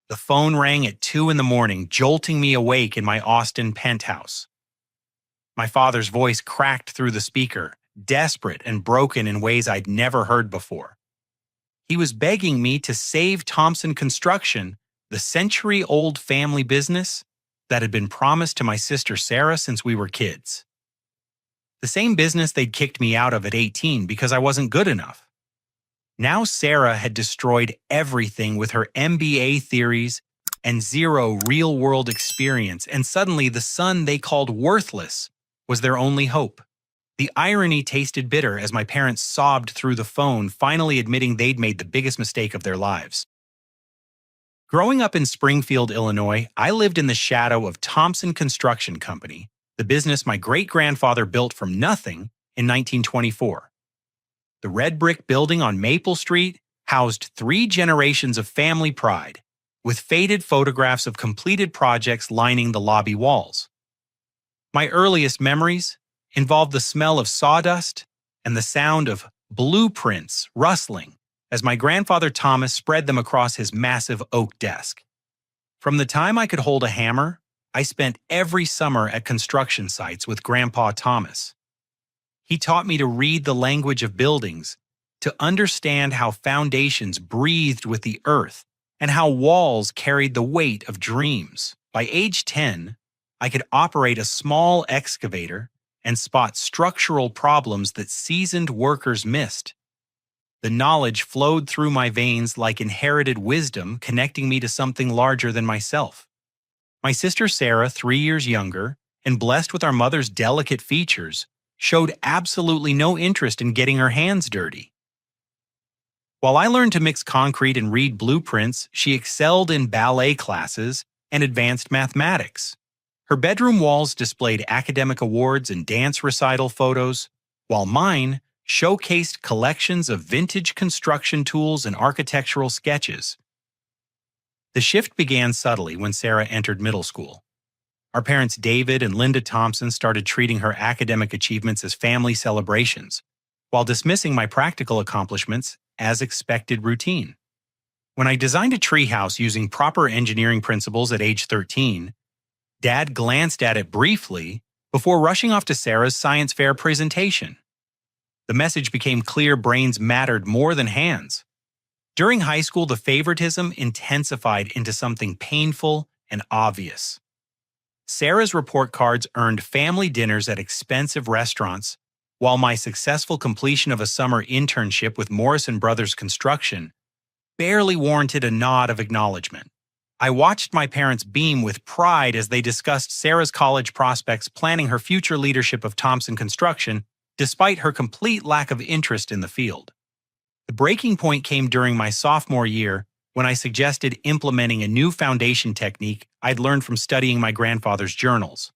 The phone rang at 2 in the morning, jolting me awake in my Austin penthouse. My father's voice cracked through the speaker, desperate and broken in ways I'd never heard before. He was begging me to save Thompson Construction, the century-old family business that had been promised to my sister Sarah since we were kids. The same business they'd kicked me out of at 18 because I wasn't good enough. Now Sarah had destroyed everything with her MBA theories and zero real-world experience, and suddenly the son they called worthless was their only hope. The irony tasted bitter as my parents sobbed through the phone, finally admitting they'd made the biggest mistake of their lives. Growing up in Springfield, Illinois, I lived in the shadow of Thompson Construction Company, the business my great-grandfather built from nothing in 1924. The red brick building on Maple Street housed 3 generations of family pride, with faded photographs of completed projects lining the lobby walls. My earliest memories involved the smell of sawdust and the sound of blueprints rustling as my grandfather Thomas spread them across his massive oak desk. From the time I could hold a hammer, I spent every summer at construction sites with Grandpa Thomas. He taught me to read the language of buildings, to understand how foundations breathed with the earth, and how walls carried the weight of dreams. By age 10, I could operate a small excavator and spot structural problems that seasoned workers missed. The knowledge flowed through my veins like inherited wisdom, connecting me to something larger than myself. My sister Sarah, 3 years younger, and blessed with our mother's delicate features, showed absolutely no interest in getting her hands dirty. While I learned to mix concrete and read blueprints, she excelled in ballet classes and advanced mathematics. Her bedroom walls displayed academic awards and dance recital photos, while mine showcased collections of vintage construction tools and architectural sketches. The shift began subtly when Sarah entered middle school. Our parents David and Linda Thompson started treating her academic achievements as family celebrations, while dismissing my practical accomplishments as expected routine. When I designed a treehouse using proper engineering principles at age 13, Dad glanced at it briefly before rushing off to Sarah's science fair presentation. The message became clear: brains mattered more than hands. During high school, the favoritism intensified into something painful and obvious. Sarah's report cards earned family dinners at expensive restaurants, while my successful completion of a summer internship with Morrison Brothers Construction barely warranted a nod of acknowledgement. I watched my parents beam with pride as they discussed Sarah's college prospects, planning her future leadership of Thompson Construction, despite her complete lack of interest in the field. The breaking point came during my sophomore year when I suggested implementing a new foundation technique I'd learned from studying my grandfather's journals.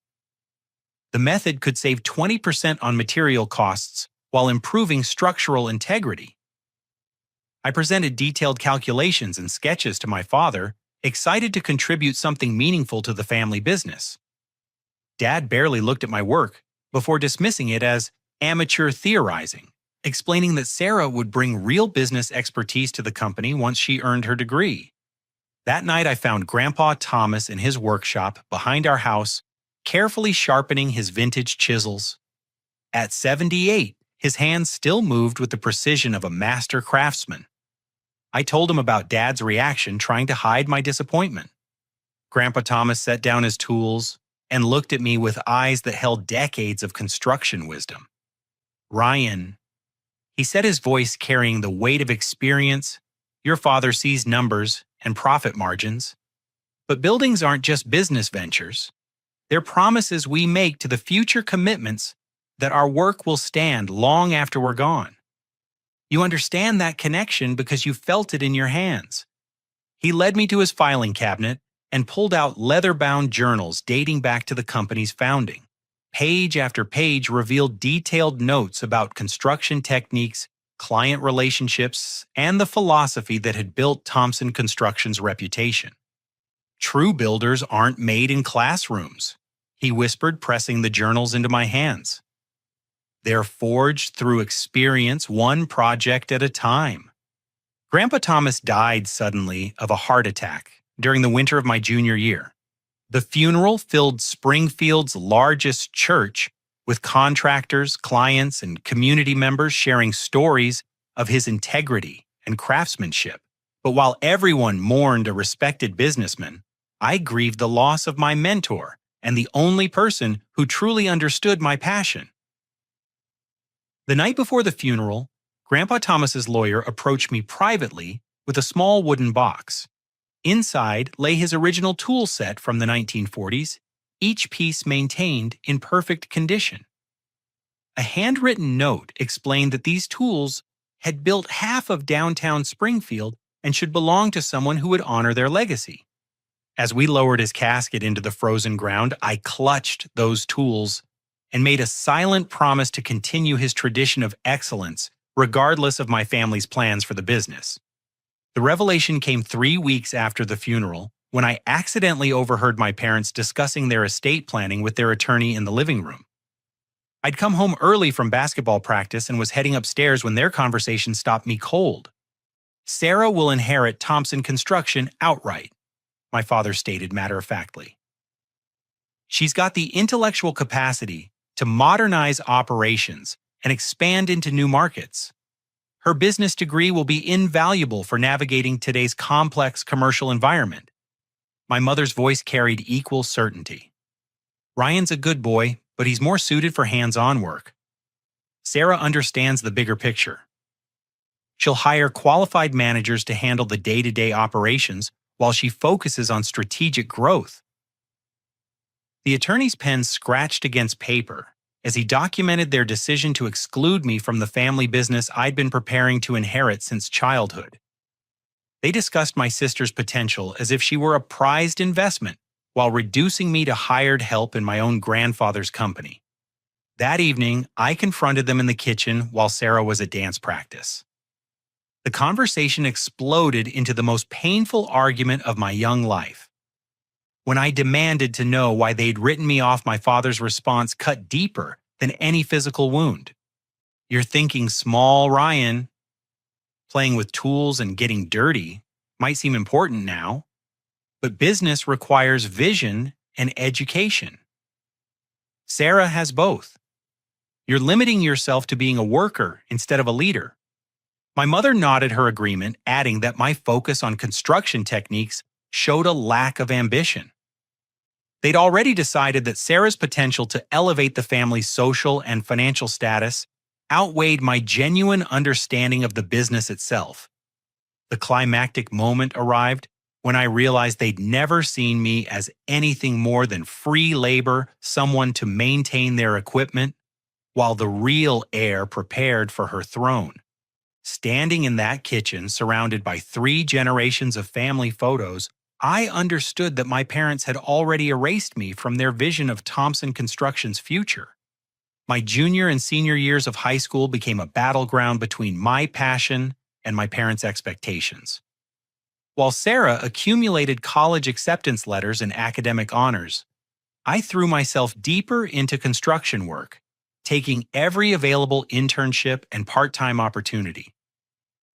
The method could save 20% on material costs while improving structural integrity. I presented detailed calculations and sketches to my father, excited to contribute something meaningful to the family business. Dad barely looked at my work before dismissing it as amateur theorizing, explaining that Sarah would bring real business expertise to the company once she earned her degree. That night, I found Grandpa Thomas in his workshop behind our house, carefully sharpening his vintage chisels. At 78, his hands still moved with the precision of a master craftsman. I told him about Dad's reaction, trying to hide my disappointment. Grandpa Thomas set down his tools and looked at me with eyes that held decades of construction wisdom. "Ryan," he said, his voice carrying the weight of experience, "your father sees numbers and profit margins. But buildings aren't just business ventures. They're promises we make to the future commitments that our work will stand long after we're gone. You understand that connection because you felt it in your hands." He led me to his filing cabinet and pulled out leather-bound journals dating back to the company's founding. Page after page revealed detailed notes about construction techniques, client relationships, and the philosophy that had built Thompson Construction's reputation. "True builders aren't made in classrooms," he whispered, pressing the journals into my hands. "They're forged through experience, one project at a time." Grandpa Thomas died suddenly of a heart attack during the winter of my junior year. The funeral filled Springfield's largest church with contractors, clients, and community members sharing stories of his integrity and craftsmanship. But while everyone mourned a respected businessman, I grieved the loss of my mentor and the only person who truly understood my passion. The night before the funeral, Grandpa Thomas's lawyer approached me privately with a small wooden box. Inside lay his original tool set from the 1940s, each piece maintained in perfect condition. A handwritten note explained that these tools had built half of downtown Springfield and should belong to someone who would honor their legacy. As we lowered his casket into the frozen ground, I clutched those tools and made a silent promise to continue his tradition of excellence, regardless of my family's plans for the business. The revelation came 3 weeks after the funeral, when I accidentally overheard my parents discussing their estate planning with their attorney in the living room. I'd come home early from basketball practice and was heading upstairs when their conversation stopped me cold. "Sarah will inherit Thompson Construction outright," my father stated matter-of-factly. "She's got the intellectual capacity to modernize operations and expand into new markets. Her business degree will be invaluable for navigating today's complex commercial environment." My mother's voice carried equal certainty. "Ryan's a good boy, but he's more suited for hands-on work. Sarah understands the bigger picture. She'll hire qualified managers to handle the day-to-day operations while she focuses on strategic growth." The attorney's pen scratched against paper as he documented their decision to exclude me from the family business I'd been preparing to inherit since childhood. They discussed my sister's potential as if she were a prized investment, while reducing me to hired help in my own grandfather's company. That evening, I confronted them in the kitchen while Sarah was at dance practice. The conversation exploded into the most painful argument of my young life. When I demanded to know why they'd written me off, my father's response cut deeper than any physical wound. "You're thinking small, Ryan. Playing with tools and getting dirty might seem important now, but business requires vision and education. Sarah has both. You're limiting yourself to being a worker instead of a leader." My mother nodded her agreement, adding that my focus on construction techniques showed a lack of ambition. They'd already decided that Sarah's potential to elevate the family's social and financial status outweighed my genuine understanding of the business itself. The climactic moment arrived when I realized they'd never seen me as anything more than free labor, someone to maintain their equipment, while the real heir prepared for her throne. Standing in that kitchen, surrounded by 3 generations of family photos, I understood that my parents had already erased me from their vision of Thompson Construction's future. My junior and senior years of high school became a battleground between my passion and my parents' expectations. While Sarah accumulated college acceptance letters and academic honors, I threw myself deeper into construction work, taking every available internship and part-time opportunity.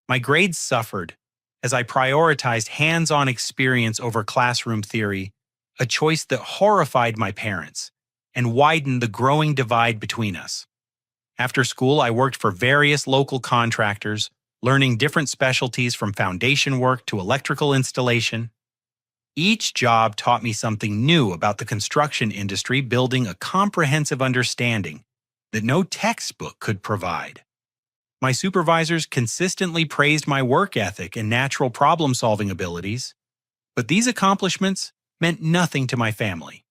My grades suffered as I prioritized hands-on experience over classroom theory, a choice that horrified my parents and widened the growing divide between us. After school, I worked for various local contractors, learning different specialties from foundation work to electrical installation. Each job taught me something new about the construction industry, building a comprehensive understanding that no textbook could provide. My supervisors consistently praised my work ethic and natural problem-solving abilities, but these accomplishments meant nothing to my family.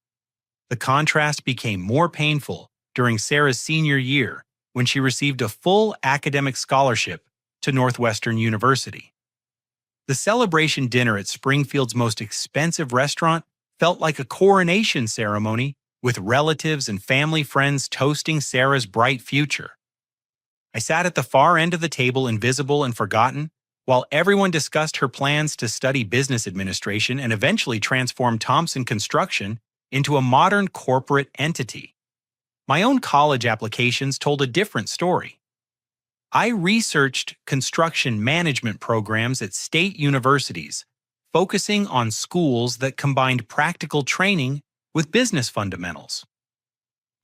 The contrast became more painful during Sarah's senior year when she received a full academic scholarship to Northwestern University. The celebration dinner at Springfield's most expensive restaurant felt like a coronation ceremony, with relatives and family friends toasting Sarah's bright future. I sat at the far end of the table, invisible and forgotten, while everyone discussed her plans to study business administration and eventually transform Thompson Construction into a modern corporate entity. My own college applications told a different story. I researched construction management programs at state universities, focusing on schools that combined practical training with business fundamentals.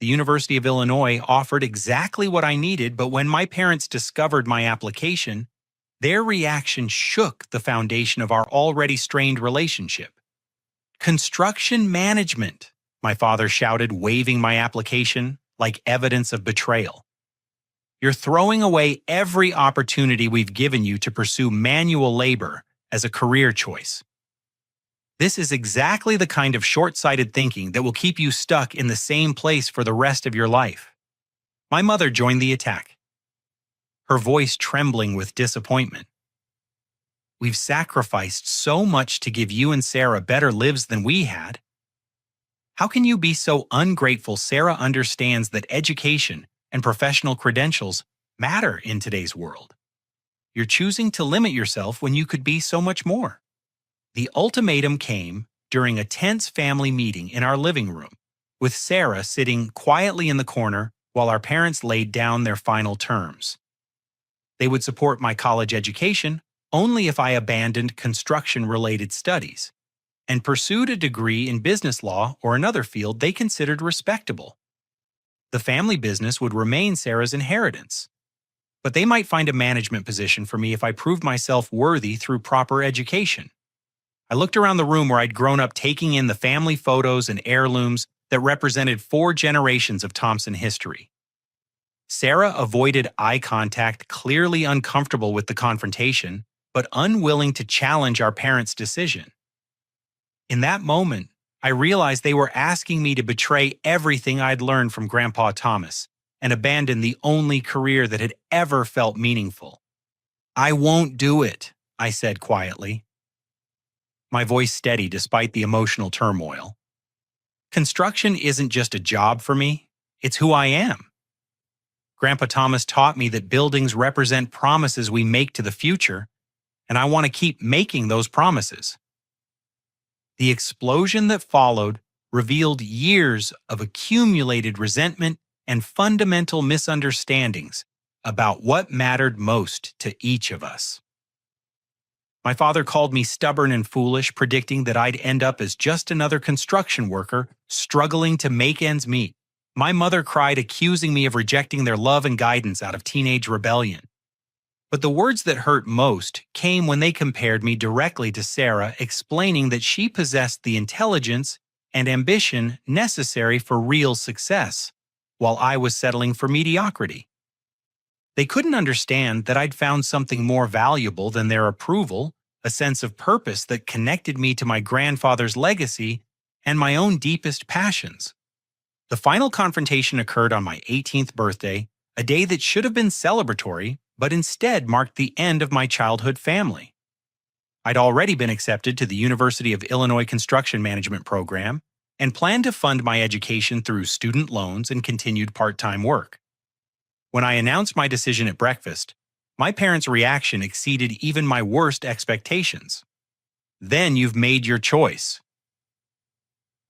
The University of Illinois offered exactly what I needed, but when my parents discovered my application, their reaction shook the foundation of our already strained relationship. "Construction management," my father shouted, waving my application like evidence of betrayal. "You're throwing away every opportunity we've given you to pursue manual labor as a career choice. This is exactly the kind of short-sighted thinking that will keep you stuck in the same place for the rest of your life." My mother joined the attack, her voice trembling with disappointment. "We've sacrificed so much to give you and Sarah better lives than we had. How can you be so ungrateful? Sarah understands that education and professional credentials matter in today's world. You're choosing to limit yourself when you could be so much more." The ultimatum came during a tense family meeting in our living room, with Sarah sitting quietly in the corner while our parents laid down their final terms. They would support my college education only if I abandoned construction-related studies and pursued a degree in business law or another field they considered respectable. The family business would remain Sarah's inheritance, but they might find a management position for me if I proved myself worthy through proper education. I looked around the room where I'd grown up, taking in the family photos and heirlooms that represented 4 generations of Thompson history. Sarah avoided eye contact, clearly uncomfortable with the confrontation, but unwilling to challenge our parents' decision. In that moment, I realized they were asking me to betray everything I'd learned from Grandpa Thomas and abandon the only career that had ever felt meaningful. "I won't do it," I said quietly, my voice steady despite the emotional turmoil. "Construction isn't just a job for me, it's who I am. Grandpa Thomas taught me that buildings represent promises we make to the future, and I want to keep making those promises." The explosion that followed revealed years of accumulated resentment and fundamental misunderstandings about what mattered most to each of us. My father called me stubborn and foolish, predicting that I'd end up as just another construction worker struggling to make ends meet. My mother cried, accusing me of rejecting their love and guidance out of teenage rebellion. But the words that hurt most came when they compared me directly to Sarah, explaining that she possessed the intelligence and ambition necessary for real success, while I was settling for mediocrity. They couldn't understand that I'd found something more valuable than their approval, a sense of purpose that connected me to my grandfather's legacy and my own deepest passions. The final confrontation occurred on my 18th birthday, a day that should have been celebratory, but instead marked the end of my childhood family. I'd already been accepted to the University of Illinois Construction Management program and planned to fund my education through student loans and continued part-time work. When I announced my decision at breakfast, my parents' reaction exceeded even my worst expectations. "Then you've made your choice."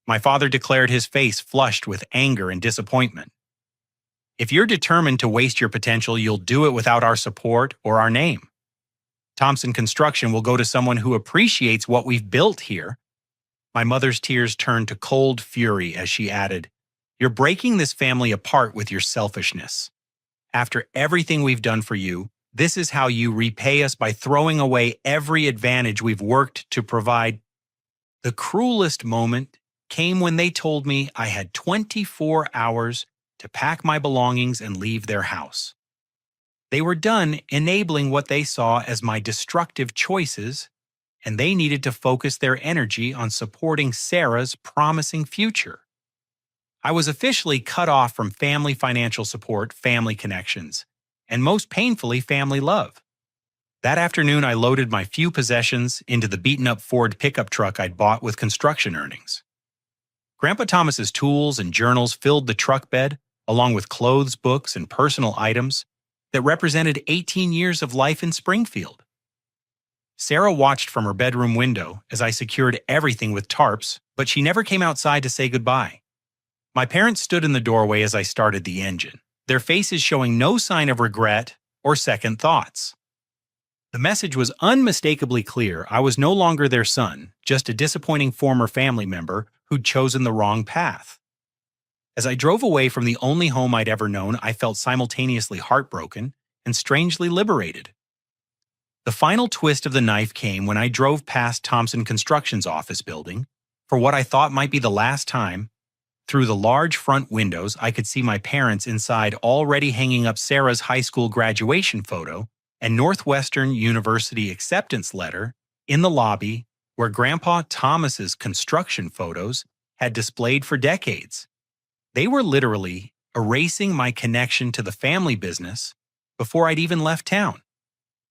My father declared, his face flushed with anger and disappointment. "If you're determined to waste your potential, you'll do it without our support or our name. Thompson Construction will go to someone who appreciates what we've built here." My mother's tears turned to cold fury as she added, "You're breaking this family apart with your selfishness. After everything we've done for you, this is how you repay us, by throwing away every advantage we've worked to provide." The cruelest moment came when they told me I had 24 hours to pack my belongings and leave their house. They were done enabling what they saw as my destructive choices, and they needed to focus their energy on supporting Sarah's promising future. I was officially cut off from family financial support, family connections, and most painfully, family love. That afternoon, I loaded my few possessions into the beaten-up Ford pickup truck I'd bought with construction earnings. Grandpa Thomas's tools and journals filled the truck bed, along with clothes, books, and personal items that represented 18 years of life in Springfield. Sarah watched from her bedroom window as I secured everything with tarps, but she never came outside to say goodbye. My parents stood in the doorway as I started the engine, their faces showing no sign of regret or second thoughts. The message was unmistakably clear. I was no longer their son, just a disappointing former family member who'd chosen the wrong path. As I drove away from the only home I'd ever known, I felt simultaneously heartbroken and strangely liberated. The final twist of the knife came when I drove past Thompson Construction's office building. For what I thought might be the last time, through the large front windows, I could see my parents inside already hanging up Sarah's high school graduation photo and Northwestern University acceptance letter in the lobby where Grandpa Thomas's construction photos had displayed for decades. They were literally erasing my connection to the family business before I'd even left town.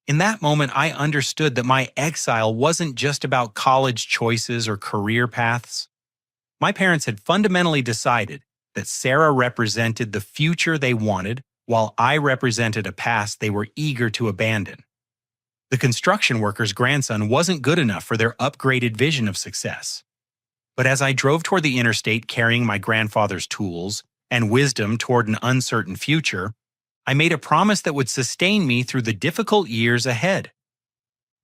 In that moment, I understood that my exile wasn't just about college choices or career paths. My parents had fundamentally decided that Sarah represented the future they wanted, while I represented a past they were eager to abandon. The construction worker's grandson wasn't good enough for their upgraded vision of success. But as I drove toward the interstate carrying my grandfather's tools and wisdom toward an uncertain future, I made a promise that would sustain me through the difficult years ahead.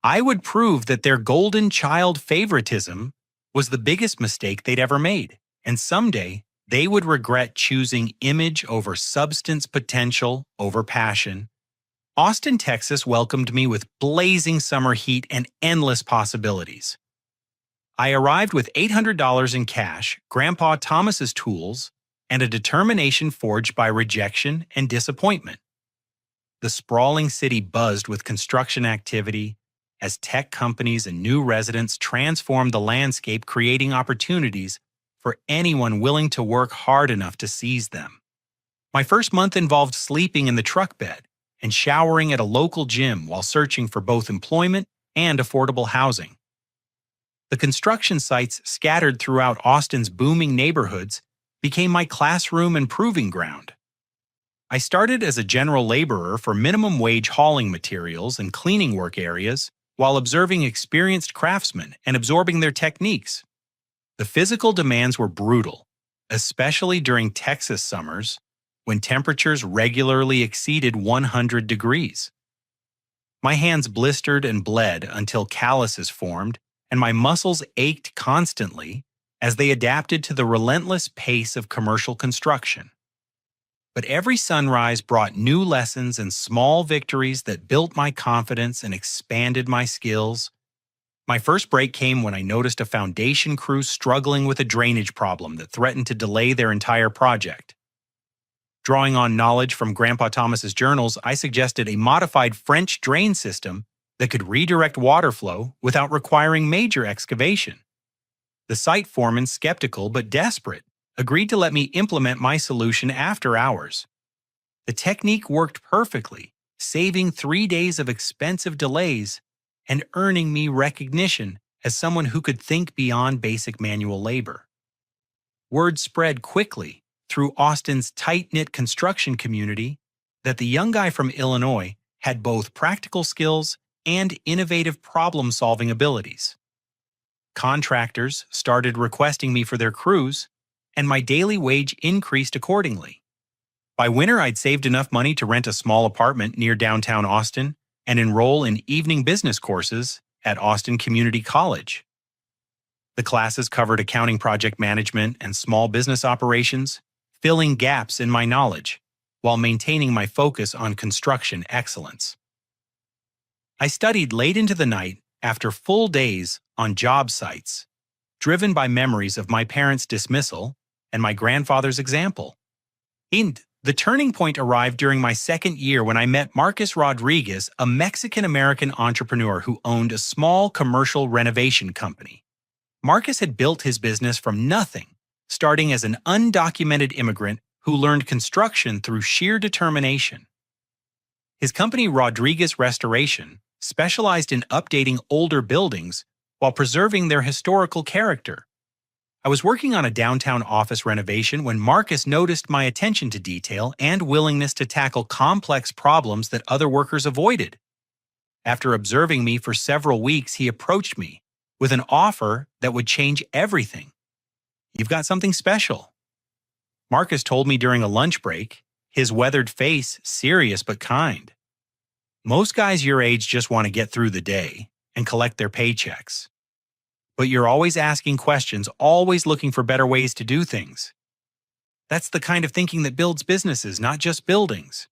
I would prove that their golden child favoritism was the biggest mistake they'd ever made, and someday they would regret choosing image over substance, potential over passion. Austin, Texas welcomed me with blazing summer heat and endless possibilities. I arrived with $800 in cash, Grandpa Thomas's tools, and a determination forged by rejection and disappointment. The sprawling city buzzed with construction activity as tech companies and new residents transformed the landscape, creating opportunities for anyone willing to work hard enough to seize them. My first month involved sleeping in the truck bed and showering at a local gym while searching for both employment and affordable housing. The construction sites scattered throughout Austin's booming neighborhoods became my classroom and proving ground. I started as a general laborer for minimum wage hauling materials and cleaning work areas while observing experienced craftsmen and absorbing their techniques. The physical demands were brutal, especially during Texas summers when temperatures regularly exceeded 100 degrees. My hands blistered and bled until calluses formed, and my muscles ached constantly as they adapted to the relentless pace of commercial construction. But every sunrise brought new lessons and small victories that built my confidence and expanded my skills. My first break came when I noticed a foundation crew struggling with a drainage problem that threatened to delay their entire project. Drawing on knowledge from Grandpa Thomas's journals, I suggested a modified French drain system that could redirect water flow without requiring major excavation. The site foreman, skeptical but desperate, agreed to let me implement my solution after hours. The technique worked perfectly, saving 3 days of expensive delays and earning me recognition as someone who could think beyond basic manual labor. Word spread quickly through Austin's tight-knit construction community that the young guy from Illinois had both practical skills and innovative problem-solving abilities. Contractors started requesting me for their crews, and my daily wage increased accordingly. By winter, I'd saved enough money to rent a small apartment near downtown Austin and enroll in evening business courses at Austin Community College. The classes covered accounting, project management, and small business operations, filling gaps in my knowledge while maintaining my focus on construction excellence. I studied late into the night after full days on job sites, driven by memories of my parents' dismissal and my grandfather's example. The turning point arrived during my second year when I met Marcus Rodriguez, a Mexican-American entrepreneur who owned a small commercial renovation company. Marcus had built his business from nothing, starting as an undocumented immigrant who learned construction through sheer determination. His company, Rodriguez Restoration, specialized in updating older buildings while preserving their historical character. I was working on a downtown office renovation when Marcus noticed my attention to detail and willingness to tackle complex problems that other workers avoided. After observing me for several weeks, he approached me with an offer that would change everything. "You've got something special," Marcus told me during a lunch break, his weathered face serious but kind. Most guys your age just want to get through the day and collect their paychecks. But you're always asking questions, always looking for better ways to do things. That's the kind of thinking that builds businesses, not just buildings.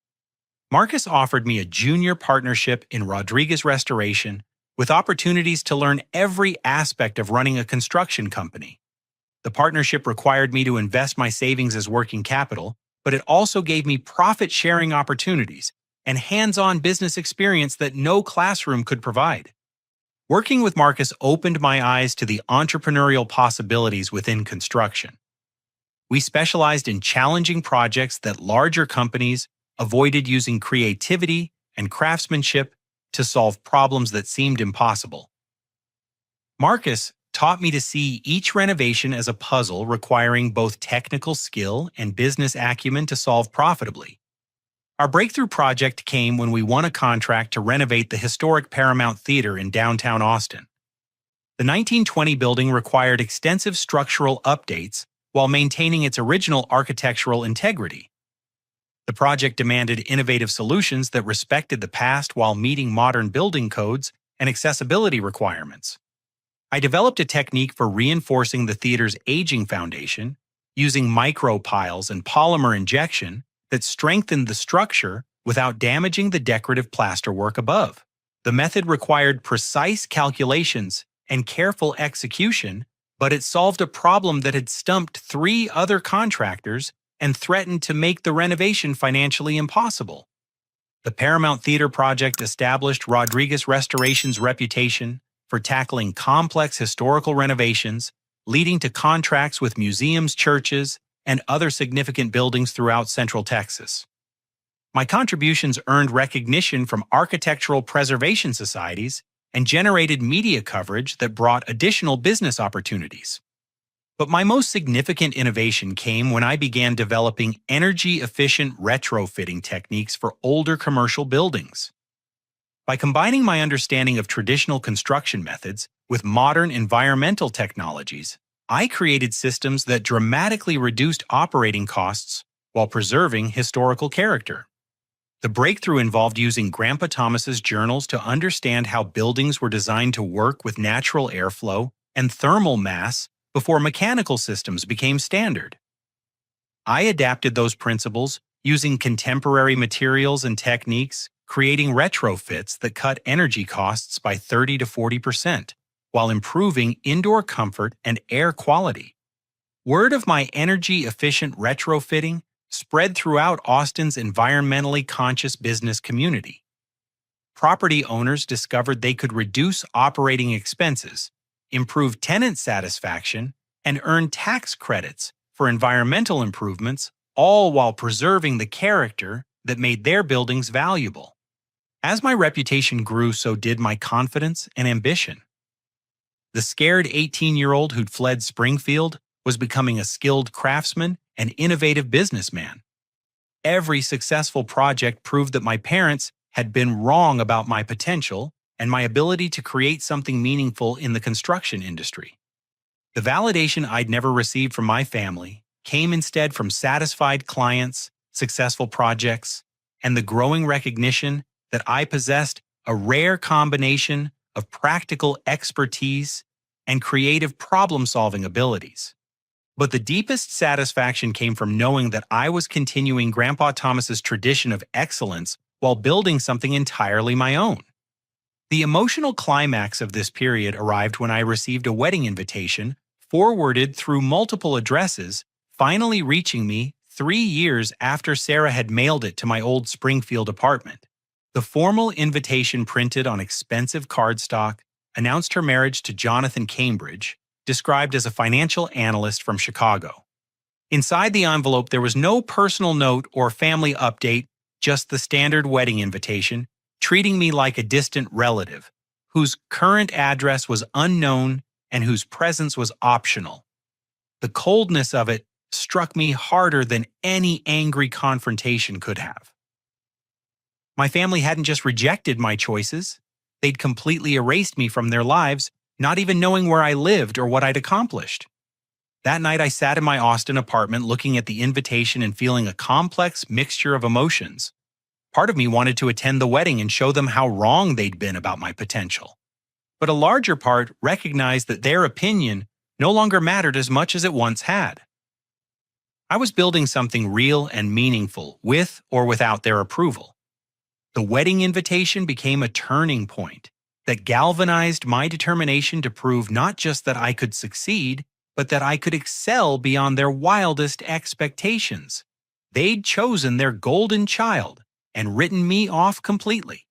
Marcus offered me a junior partnership in Rodriguez Restoration with opportunities to learn every aspect of running a construction company. The partnership required me to invest my savings as working capital, but it also gave me profit-sharing opportunities and hands-on business experience that no classroom could provide. Working with Marcus opened my eyes to the entrepreneurial possibilities within construction. We specialized in challenging projects that larger companies avoided, using creativity and craftsmanship to solve problems that seemed impossible. Marcus taught me to see each renovation as a puzzle requiring both technical skill and business acumen to solve profitably. Our breakthrough project came when we won a contract to renovate the historic Paramount Theater in downtown Austin. The 1920 building required extensive structural updates while maintaining its original architectural integrity. The project demanded innovative solutions that respected the past while meeting modern building codes and accessibility requirements. I developed a technique for reinforcing the theater's aging foundation, using micro-piles and polymer injection that strengthened the structure without damaging the decorative plasterwork above. The method required precise calculations and careful execution, but it solved a problem that had stumped 3 other contractors and threatened to make the renovation financially impossible. The Paramount Theater project established Rodriguez Restoration's reputation for tackling complex historical renovations, leading to contracts with museums, churches, and other significant buildings throughout Central Texas. My contributions earned recognition from architectural preservation societies and generated media coverage that brought additional business opportunities. But my most significant innovation came when I began developing energy-efficient retrofitting techniques for older commercial buildings. By combining my understanding of traditional construction methods with modern environmental technologies, I created systems that dramatically reduced operating costs while preserving historical character. The breakthrough involved using Grandpa Thomas's journals to understand how buildings were designed to work with natural airflow and thermal mass before mechanical systems became standard. I adapted those principles using contemporary materials and techniques, creating retrofits that cut energy costs by 30 to 40%, while improving indoor comfort and air quality. Word of my energy-efficient retrofitting spread throughout Austin's environmentally conscious business community. Property owners discovered they could reduce operating expenses, improve tenant satisfaction, and earn tax credits for environmental improvements, all while preserving the character that made their buildings valuable. As my reputation grew, so did my confidence and ambition. The scared 18-year-old who'd fled Springfield was becoming a skilled craftsman and innovative businessman. Every successful project proved that my parents had been wrong about my potential and my ability to create something meaningful in the construction industry. The validation I'd never received from my family came instead from satisfied clients, successful projects, and the growing recognition that I possessed a rare combination of practical expertise and creative problem-solving abilities. But the deepest satisfaction came from knowing that I was continuing Grandpa Thomas's tradition of excellence while building something entirely my own. The emotional climax of this period arrived when I received a wedding invitation forwarded through multiple addresses, finally reaching me 3 years after Sarah had mailed it to my old Springfield apartment. The formal invitation, printed on expensive cardstock, announced her marriage to Jonathan Cambridge, described as a financial analyst from Chicago. Inside the envelope, there was no personal note or family update, just the standard wedding invitation, treating me like a distant relative, whose current address was unknown and whose presence was optional. The coldness of it struck me harder than any angry confrontation could have. My family hadn't just rejected my choices, they'd completely erased me from their lives, not even knowing where I lived or what I'd accomplished. That night I sat in my Austin apartment looking at the invitation and feeling a complex mixture of emotions. Part of me wanted to attend the wedding and show them how wrong they'd been about my potential. But a larger part recognized that their opinion no longer mattered as much as it once had. I was building something real and meaningful with or without their approval. The wedding invitation became a turning point that galvanized my determination to prove not just that I could succeed, but that I could excel beyond their wildest expectations. They'd chosen their golden child and written me off completely.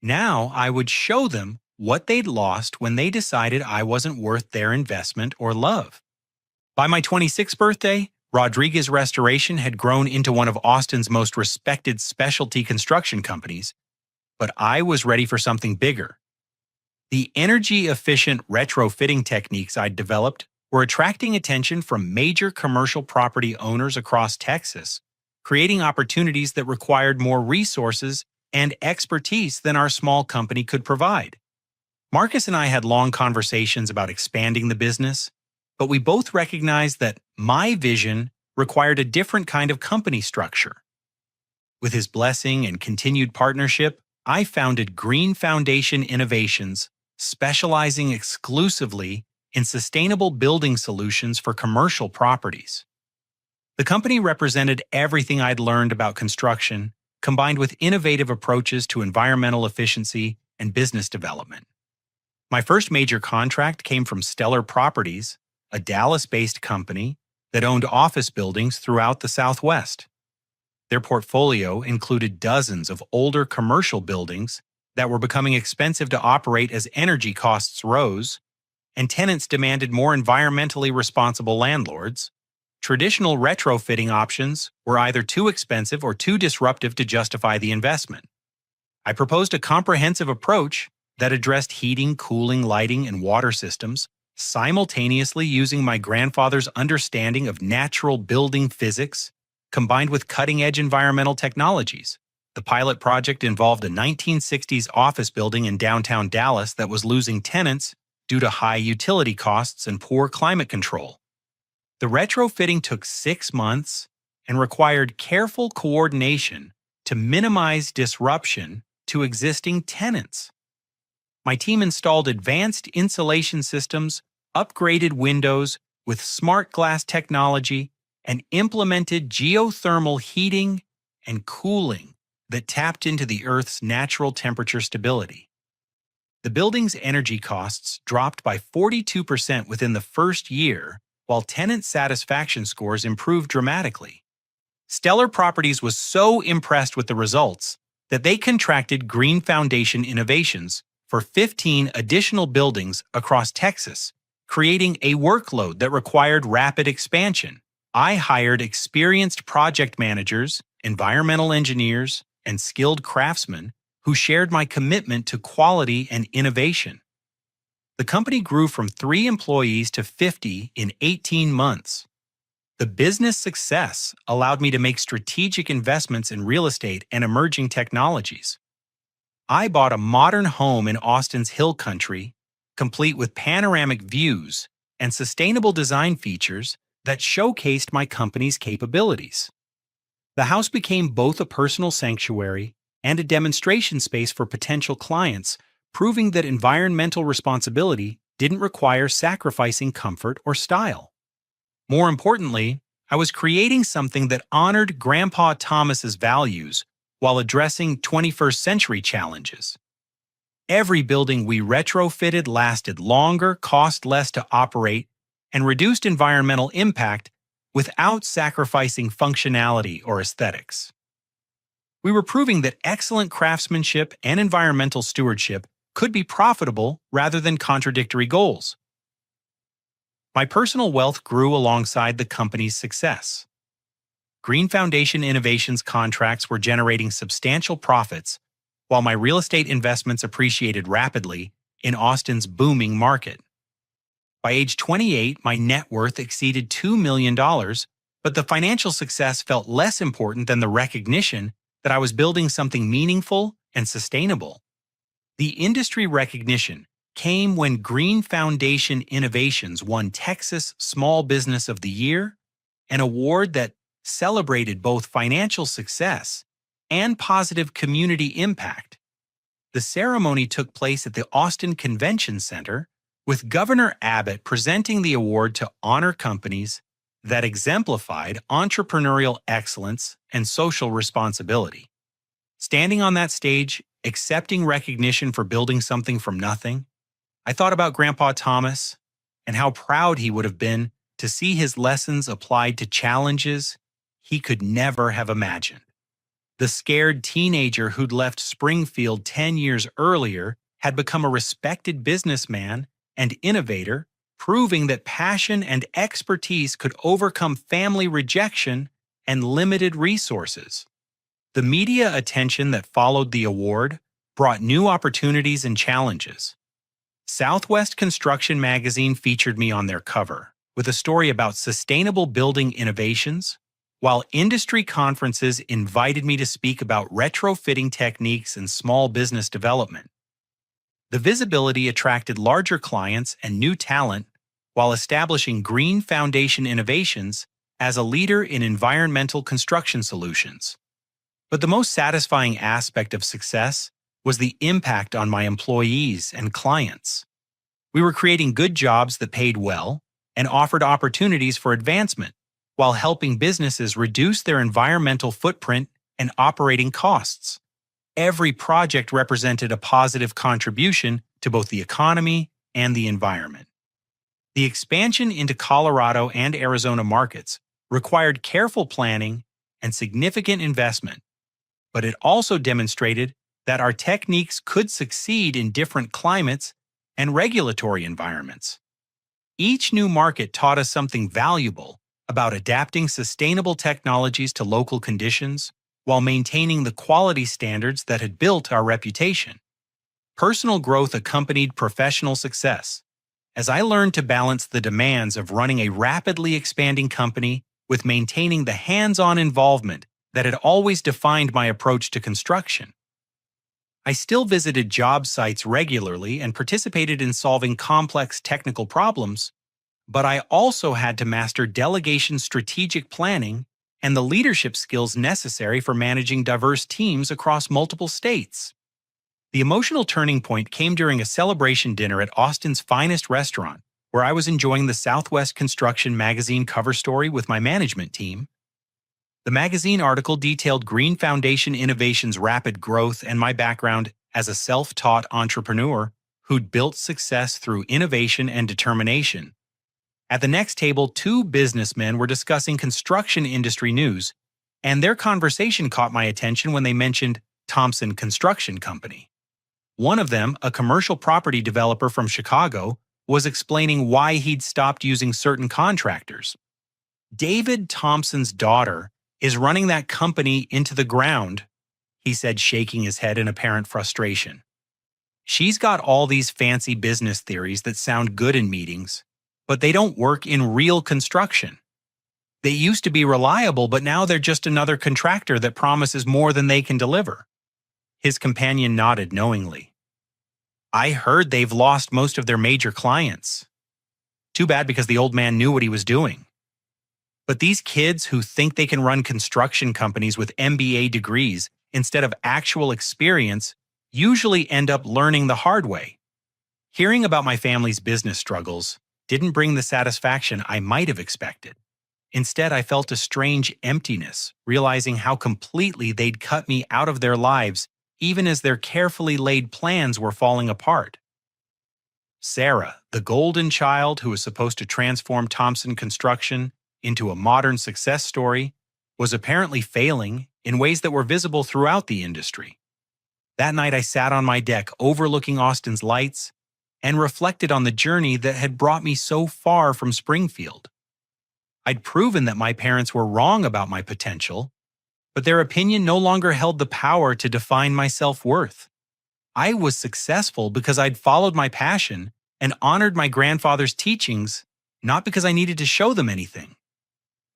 Now I would show them what they'd lost when they decided I wasn't worth their investment or love. By my 26th birthday, Rodriguez Restoration had grown into one of Austin's most respected specialty construction companies, but I was ready for something bigger. The energy-efficient retrofitting techniques I'd developed were attracting attention from major commercial property owners across Texas, creating opportunities that required more resources and expertise than our small company could provide. Marcus and I had long conversations about expanding the business, but we both recognized that my vision required a different kind of company structure. With his blessing and continued partnership, I founded Green Foundation Innovations, specializing exclusively in sustainable building solutions for commercial properties. The company represented everything I'd learned about construction, combined with innovative approaches to environmental efficiency and business development. My first major contract came from Stellar Properties, a Dallas-based company that owned office buildings throughout the Southwest. Their portfolio included dozens of older commercial buildings that were becoming expensive to operate as energy costs rose, and tenants demanded more environmentally responsible landlords. Traditional retrofitting options were either too expensive or too disruptive to justify the investment. I proposed a comprehensive approach that addressed heating, cooling, lighting, and water systems, simultaneously using my grandfather's understanding of natural building physics, combined with cutting-edge environmental technologies. The pilot project involved a 1960s office building in downtown Dallas that was losing tenants due to high utility costs and poor climate control. The retrofitting took 6 months and required careful coordination to minimize disruption to existing tenants. My team installed advanced insulation systems, upgraded windows with smart glass technology, and implemented geothermal heating and cooling that tapped into the Earth's natural temperature stability. The building's energy costs dropped by 42% within the first year, while tenant satisfaction scores improved dramatically. Stellar Properties was so impressed with the results that they contracted Green Foundation Innovations for 15 additional buildings across Texas, creating a workload that required rapid expansion. I hired experienced project managers, environmental engineers, and skilled craftsmen who shared my commitment to quality and innovation. The company grew from 3 employees to 50 in 18 months. The business success allowed me to make strategic investments in real estate and emerging technologies. I bought a modern home in Austin's Hill Country, complete with panoramic views and sustainable design features that showcased my company's capabilities. The house became both a personal sanctuary and a demonstration space for potential clients, proving that environmental responsibility didn't require sacrificing comfort or style. More importantly, I was creating something that honored Grandpa Thomas's values while addressing 21st century challenges. Every building we retrofitted lasted longer, cost less to operate, and reduced environmental impact without sacrificing functionality or aesthetics. We were proving that excellent craftsmanship and environmental stewardship could be profitable rather than contradictory goals. My personal wealth grew alongside the company's success. Green Foundation Innovations contracts were generating substantial profits, while my real estate investments appreciated rapidly in Austin's booming market. By age 28, my net worth exceeded $2 million, but the financial success felt less important than the recognition that I was building something meaningful and sustainable. The industry recognition came when Green Foundation Innovations won Texas Small Business of the Year, an award that celebrated both financial success and positive community impact. The ceremony took place at the Austin Convention Center, with Governor Abbott presenting the award to honor companies that exemplified entrepreneurial excellence and social responsibility. Standing on that stage, accepting recognition for building something from nothing, I thought about Grandpa Thomas and how proud he would have been to see his lessons applied to challenges he could never have imagined. The scared teenager who'd left Springfield 10 years earlier had become a respected businessman and innovator, proving that passion and expertise could overcome family rejection and limited resources. The media attention that followed the award brought new opportunities and challenges. Southwest Construction magazine featured me on their cover, with a story about sustainable building innovations, while industry conferences invited me to speak about retrofitting techniques and small business development. The visibility attracted larger clients and new talent while establishing Green Foundation Innovations as a leader in environmental construction solutions. But the most satisfying aspect of success was the impact on my employees and clients. We were creating good jobs that paid well and offered opportunities for advancement, while helping businesses reduce their environmental footprint and operating costs. Every project represented a positive contribution to both the economy and the environment. The expansion into Colorado and Arizona markets required careful planning and significant investment, but it also demonstrated that our techniques could succeed in different climates and regulatory environments. Each new market taught us something valuable about adapting sustainable technologies to local conditions while maintaining the quality standards that had built our reputation. Personal growth accompanied professional success, as I learned to balance the demands of running a rapidly expanding company with maintaining the hands-on involvement that had always defined my approach to construction. I still visited job sites regularly and participated in solving complex technical problems, but I also had to master delegation strategic planning and the leadership skills necessary for managing diverse teams across multiple states. The emotional turning point came during a celebration dinner at Austin's finest restaurant, where I was enjoying the Southwest Construction magazine cover story with my management team. The magazine article detailed Green Foundation Innovations' rapid growth and my background as a self-taught entrepreneur who'd built success through innovation and determination. At the next table, two businessmen were discussing construction industry news, and their conversation caught my attention when they mentioned Thompson Construction Company. One of them, a commercial property developer from Chicago, was explaining why he'd stopped using certain contractors. David Thompson's daughter is running that company into the ground, he said, shaking his head in apparent frustration. She's got all these fancy business theories that sound good in meetings, but they don't work in real construction. They used to be reliable, but now they're just another contractor that promises more than they can deliver. His companion nodded knowingly. I heard they've lost most of their major clients. Too bad, because the old man knew what he was doing. But these kids who think they can run construction companies with MBA degrees instead of actual experience usually end up learning the hard way. Hearing about my family's business struggles didn't bring the satisfaction I might have expected. Instead, I felt a strange emptiness, realizing how completely they'd cut me out of their lives, even as their carefully laid plans were falling apart. Sarah, the golden child who was supposed to transform Thompson Construction into a modern success story, was apparently failing in ways that were visible throughout the industry. That night I sat on my deck overlooking Austin's lights and reflected on the journey that had brought me so far from Springfield. I'd proven that my parents were wrong about my potential, but their opinion no longer held the power to define my self-worth. I was successful because I'd followed my passion and honored my grandfather's teachings, not because I needed to show them anything.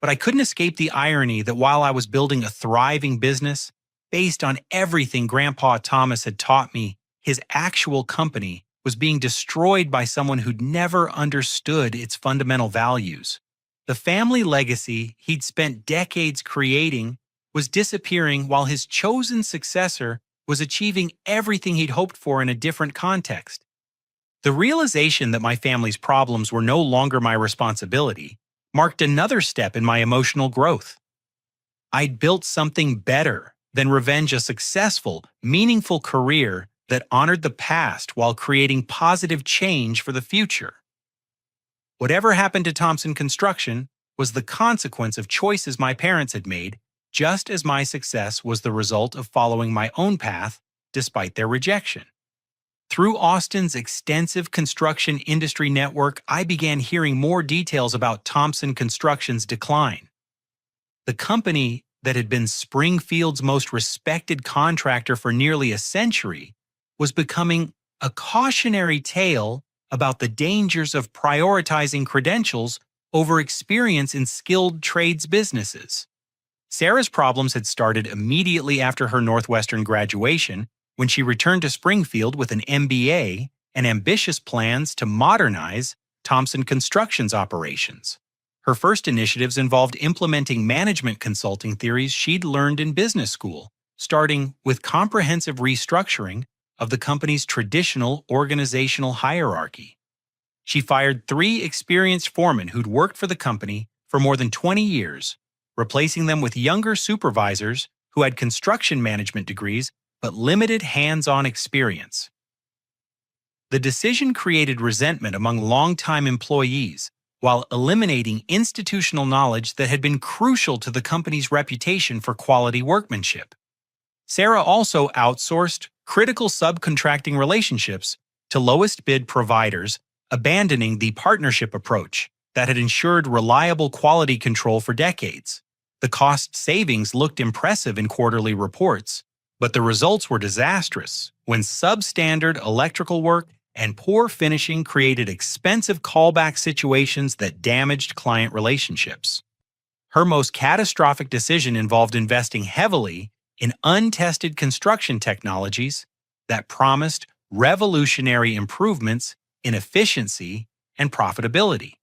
But I couldn't escape the irony that while I was building a thriving business based on everything Grandpa Thomas had taught me, his actual company was being destroyed by someone who'd never understood its fundamental values. The family legacy he'd spent decades creating was disappearing while his chosen successor was achieving everything he'd hoped for in a different context. The realization that my family's problems were no longer my responsibility marked another step in my emotional growth. I'd built something better than revenge, a successful, meaningful career that honored the past while creating positive change for the future. Whatever happened to Thompson Construction was the consequence of choices my parents had made, just as my success was the result of following my own path despite their rejection. Through Austin's extensive construction industry network, I began hearing more details about Thompson Construction's decline. The company that had been Springfield's most respected contractor for nearly a century was becoming a cautionary tale about the dangers of prioritizing credentials over experience in skilled trades businesses. Sarah's problems had started immediately after her Northwestern graduation, when she returned to Springfield with an MBA and ambitious plans to modernize Thompson Construction's operations. Her first initiatives involved implementing management consulting theories she'd learned in business school, starting with comprehensive restructuring of the company's traditional organizational hierarchy. She fired 3 experienced foremen who'd worked for the company for more than 20 years, replacing them with younger supervisors who had construction management degrees but limited hands-on experience. The decision created resentment among longtime employees while eliminating institutional knowledge that had been crucial to the company's reputation for quality workmanship. Sarah also outsourced critical subcontracting relationships to lowest bid providers, abandoning the partnership approach that had ensured reliable quality control for decades. The cost savings looked impressive in quarterly reports, but the results were disastrous when substandard electrical work and poor finishing created expensive callback situations that damaged client relationships. Her most catastrophic decision involved investing heavily in untested construction technologies that promised revolutionary improvements in efficiency and profitability.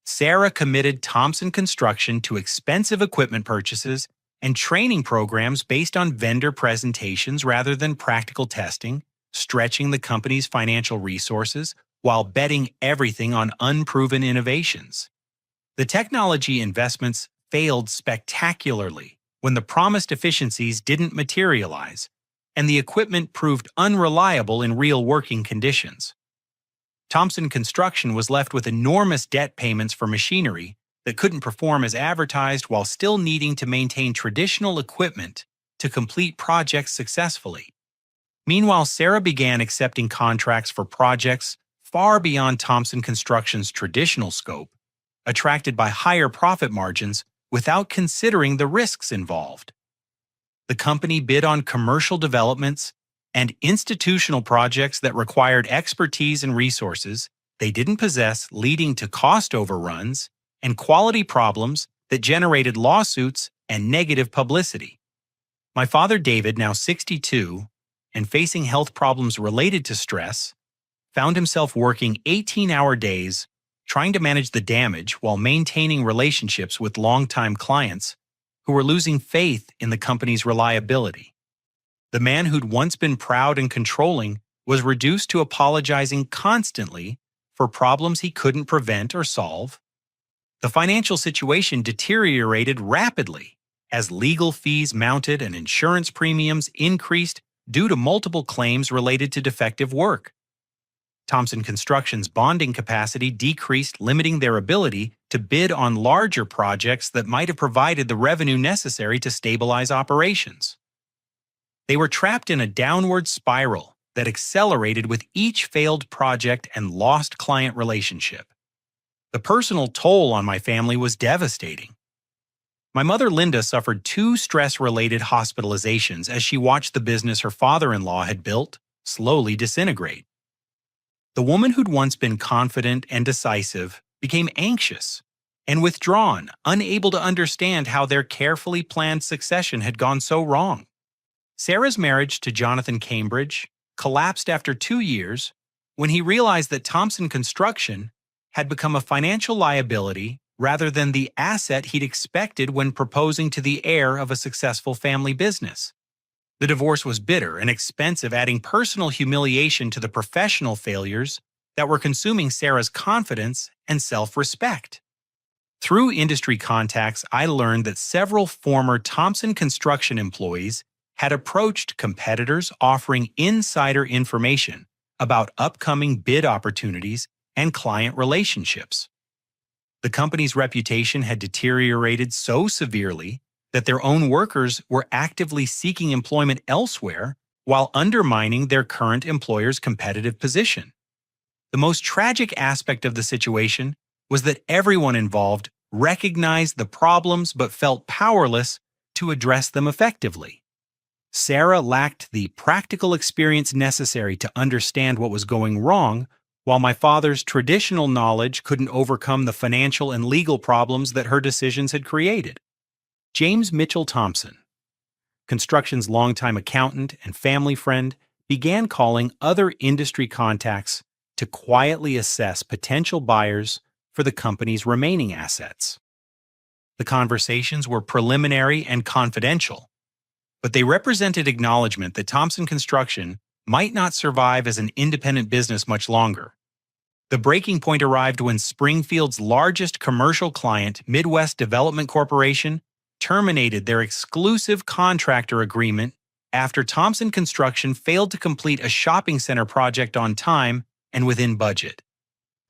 Sarah committed Thompson Construction to expensive equipment purchases and training programs based on vendor presentations rather than practical testing, stretching the company's financial resources while betting everything on unproven innovations. The technology investments failed spectacularly when the promised efficiencies didn't materialize, and the equipment proved unreliable in real working conditions. Thompson Construction was left with enormous debt payments for machinery that couldn't perform as advertised while still needing to maintain traditional equipment to complete projects successfully. Meanwhile, Sarah began accepting contracts for projects far beyond Thompson Construction's traditional scope, attracted by higher profit margins without considering the risks involved. The company bid on commercial developments and institutional projects that required expertise and resources they didn't possess, leading to cost overruns and quality problems that generated lawsuits and negative publicity. My father David, now 62, and facing health problems related to stress, found himself working 18-hour days trying to manage the damage while maintaining relationships with longtime clients who were losing faith in the company's reliability. The man who'd once been proud and controlling was reduced to apologizing constantly for problems he couldn't prevent or solve. The financial situation deteriorated rapidly as legal fees mounted and insurance premiums increased due to multiple claims related to defective work. Thompson Construction's bonding capacity decreased, limiting their ability to bid on larger projects that might have provided the revenue necessary to stabilize operations. They were trapped in a downward spiral that accelerated with each failed project and lost client relationship. The personal toll on my family was devastating. My mother Linda suffered 2 stress-related hospitalizations as she watched the business her father-in-law had built slowly disintegrate. The woman who'd once been confident and decisive became anxious and withdrawn, unable to understand how their carefully planned succession had gone so wrong. Sarah's marriage to Jonathan Cambridge collapsed after 2 years when he realized that Thompson Construction had become a financial liability rather than the asset he'd expected when proposing to the heir of a successful family business. The divorce was bitter and expensive, adding personal humiliation to the professional failures that were consuming Sarah's confidence and self-respect. Through industry contacts, I learned that several former Thompson Construction employees had approached competitors offering insider information about upcoming bid opportunities and client relationships. The company's reputation had deteriorated so severely that their own workers were actively seeking employment elsewhere while undermining their current employer's competitive position. The most tragic aspect of the situation was that everyone involved recognized the problems but felt powerless to address them effectively. Sarah lacked the practical experience necessary to understand what was going wrong, while my father's traditional knowledge couldn't overcome the financial and legal problems that her decisions had created. James Mitchell Thompson, construction's longtime accountant and family friend, began calling other industry contacts to quietly assess potential buyers for the company's remaining assets. The conversations were preliminary and confidential, but they represented acknowledgement that Thompson Construction might not survive as an independent business much longer. The breaking point arrived when Springfield's largest commercial client, Midwest Development Corporation, terminated their exclusive contractor agreement after Thompson Construction failed to complete a shopping center project on time and within budget.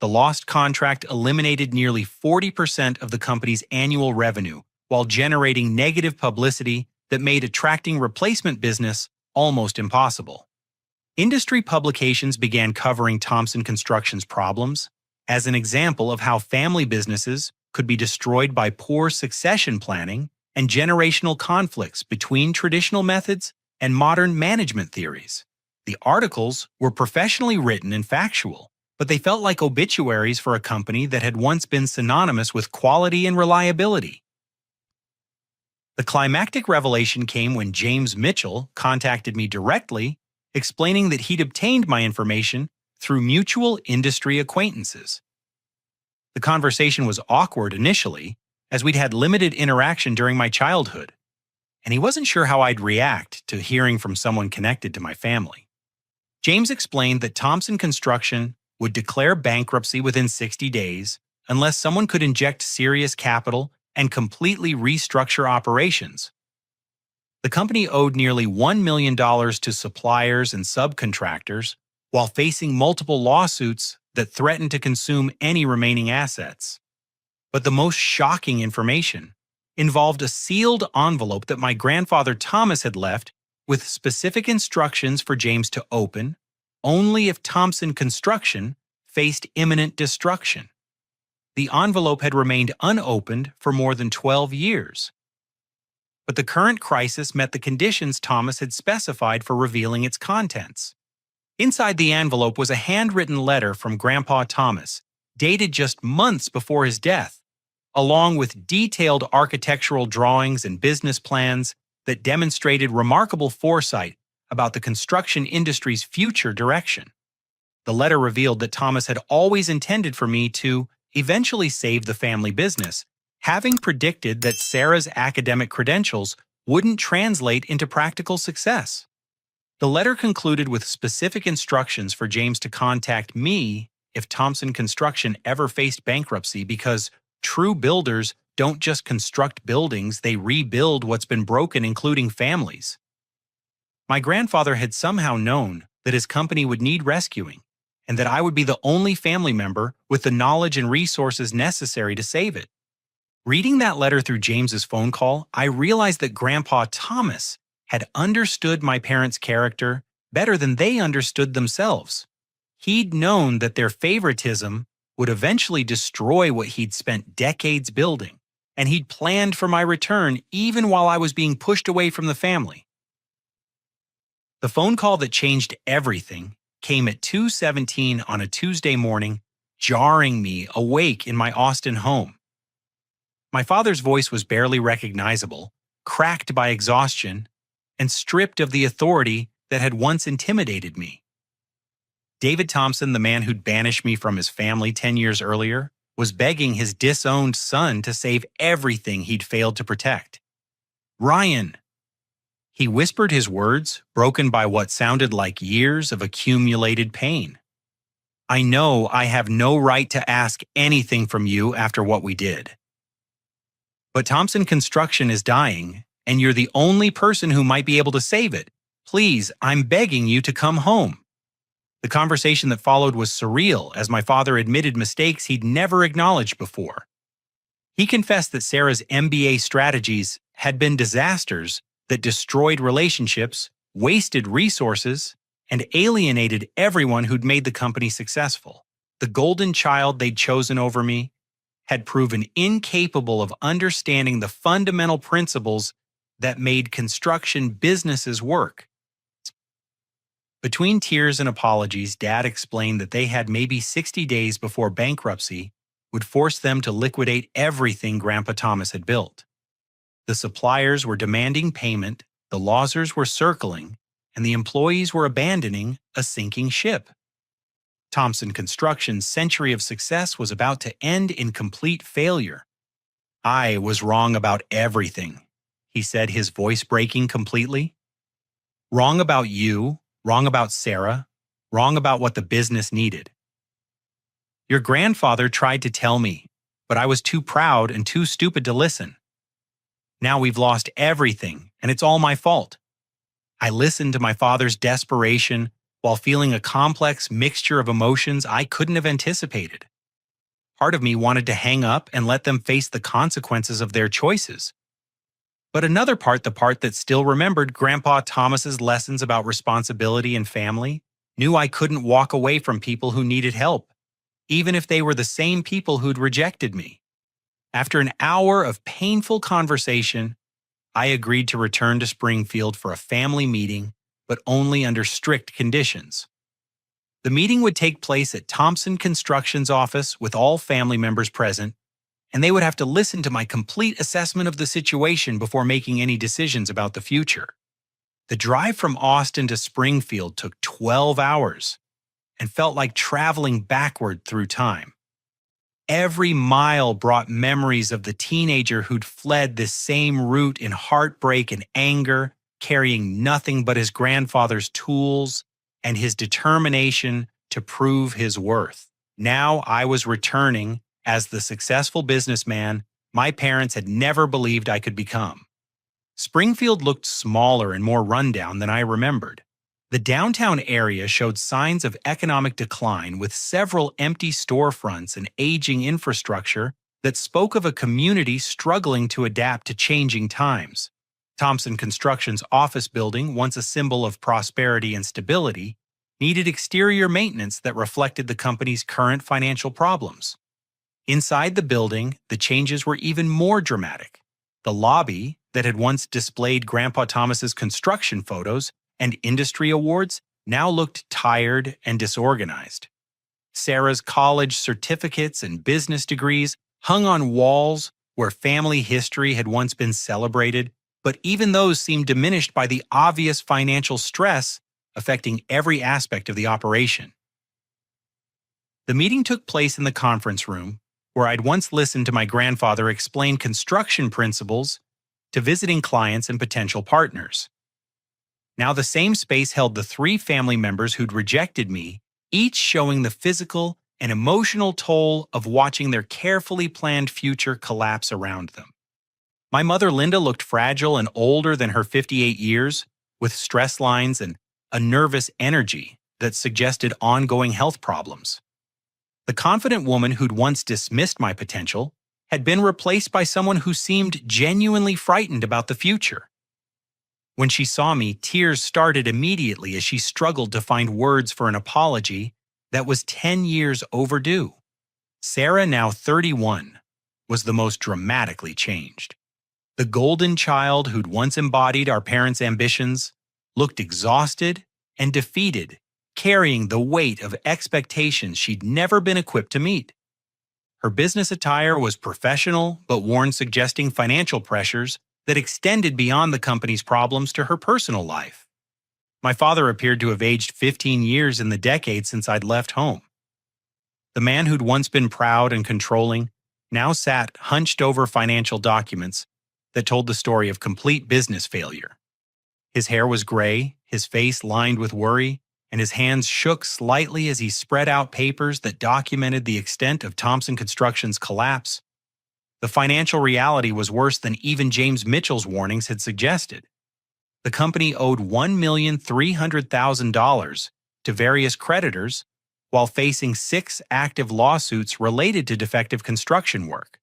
The lost contract eliminated nearly 40% of the company's annual revenue, while generating negative publicity that made attracting replacement business almost impossible. Industry publications began covering Thompson Construction's problems as an example of how family businesses could be destroyed by poor succession planning and generational conflicts between traditional methods and modern management theories. The articles were professionally written and factual, but they felt like obituaries for a company that had once been synonymous with quality and reliability. The climactic revelation came when James Mitchell contacted me directly, explaining that he'd obtained my information through mutual industry acquaintances. The conversation was awkward initially, as we'd had limited interaction during my childhood, and he wasn't sure how I'd react to hearing from someone connected to my family. James explained that Thompson Construction would declare bankruptcy within 60 days unless someone could inject serious capital and completely restructure operations. The company owed nearly $1 million to suppliers and subcontractors while facing multiple lawsuits that threatened to consume any remaining assets. But the most shocking information involved a sealed envelope that my grandfather Thomas had left with specific instructions for James to open only if Thompson Construction faced imminent destruction. The envelope had remained unopened for more than 12 years. But the current crisis met the conditions Thomas had specified for revealing its contents. Inside the envelope was a handwritten letter from Grandpa Thomas, dated just months before his death, along with detailed architectural drawings and business plans that demonstrated remarkable foresight about the construction industry's future direction. The letter revealed that Thomas had always intended for me to eventually save the family business, having predicted that Sarah's academic credentials wouldn't translate into practical success. The letter concluded with specific instructions for James to contact me if Thompson Construction ever faced bankruptcy, because true builders don't just construct buildings, they rebuild what's been broken, including families. My grandfather had somehow known that his company would need rescuing, and that I would be the only family member with the knowledge and resources necessary to save it. Reading that letter through James's phone call, I realized that Grandpa Thomas had understood my parents' character better than they understood themselves. He'd known that their favoritism would eventually destroy what he'd spent decades building, and he'd planned for my return even while I was being pushed away from the family. The phone call that changed everything came at 2:17 on a Tuesday morning, jarring me awake in my Austin home. My father's voice was barely recognizable, cracked by exhaustion, and stripped of the authority that had once intimidated me. David Thompson, the man who'd banished me from his family 10 years earlier, was begging his disowned son to save everything he'd failed to protect. "Ryan," he whispered his words, broken by what sounded like years of accumulated pain. "I know I have no right to ask anything from you after what we did. But Thompson Construction is dying, and you're the only person who might be able to save it. Please, I'm begging you to come home." The conversation that followed was surreal, as my father admitted mistakes he'd never acknowledged before. He confessed that Sarah's MBA strategies had been disasters that destroyed relationships, wasted resources, and alienated everyone who'd made the company successful. The golden child they'd chosen over me had proven incapable of understanding the fundamental principles that made construction businesses work. Between tears and apologies, Dad explained that they had maybe 60 days before bankruptcy would force them to liquidate everything Grandpa Thomas had built. The suppliers were demanding payment, the losers were circling, and the employees were abandoning a sinking ship. Thompson Construction's century of success was about to end in complete failure. "I was wrong about everything," he said, his voice breaking completely. "Wrong about you, wrong about Sarah, wrong about what the business needed. Your grandfather tried to tell me, but I was too proud and too stupid to listen. Now we've lost everything, and it's all my fault. I listened to my father's desperation while feeling a complex mixture of emotions I couldn't have anticipated. Part of me wanted to hang up and let them face the consequences of their choices. But another part, the part that still remembered Grandpa Thomas's lessons about responsibility and family, knew I couldn't walk away from people who needed help, even if they were the same people who'd rejected me. After an hour of painful conversation, I agreed to return to Springfield for a family meeting, but only under strict conditions. The meeting would take place at Thompson Construction's office with all family members present, and they would have to listen to my complete assessment of the situation before making any decisions about the future. The drive from Austin to Springfield took 12 hours and felt like traveling backward through time. Every mile brought memories of the teenager who'd fled this same route in heartbreak and anger, carrying nothing but his grandfather's tools and his determination to prove his worth. Now I was returning as the successful businessman my parents had never believed I could become. Springfield looked smaller and more rundown than I remembered. The downtown area showed signs of economic decline, with several empty storefronts and aging infrastructure that spoke of a community struggling to adapt to changing times. Thompson Construction's office building, once a symbol of prosperity and stability, needed exterior maintenance that reflected the company's current financial problems. Inside the building, the changes were even more dramatic. The lobby, that had once displayed Grandpa Thomas's construction photos and industry awards, now looked tired and disorganized. Sarah's college certificates and business degrees hung on walls where family history had once been celebrated, but even those seemed diminished by the obvious financial stress affecting every aspect of the operation. The meeting took place in the conference room, where I'd once listened to my grandfather explain construction principles to visiting clients and potential partners. Now the same space held the 3 family members who'd rejected me, each showing the physical and emotional toll of watching their carefully planned future collapse around them. My mother Linda looked fragile and older than her 58 years, with stress lines and a nervous energy that suggested ongoing health problems. The confident woman who'd once dismissed my potential had been replaced by someone who seemed genuinely frightened about the future. When she saw me, tears started immediately as she struggled to find words for an apology that was 10 years overdue. Sarah, now 31, was the most dramatically changed. The golden child who'd once embodied our parents' ambitions looked exhausted and defeated, carrying the weight of expectations she'd never been equipped to meet. Her business attire was professional, but worn suggesting financial pressures that extended beyond the company's problems to her personal life. My father appeared to have aged 15 years in the decade since I'd left home. The man who'd once been proud and controlling now sat hunched over financial documents that told the story of complete business failure. His hair was gray, his face lined with worry, and his hands shook slightly as he spread out papers that documented the extent of Thompson Construction's collapse. The financial reality was worse than even James Mitchell's warnings had suggested. The company owed $1,300,000 to various creditors while facing 6 active lawsuits related to defective construction work.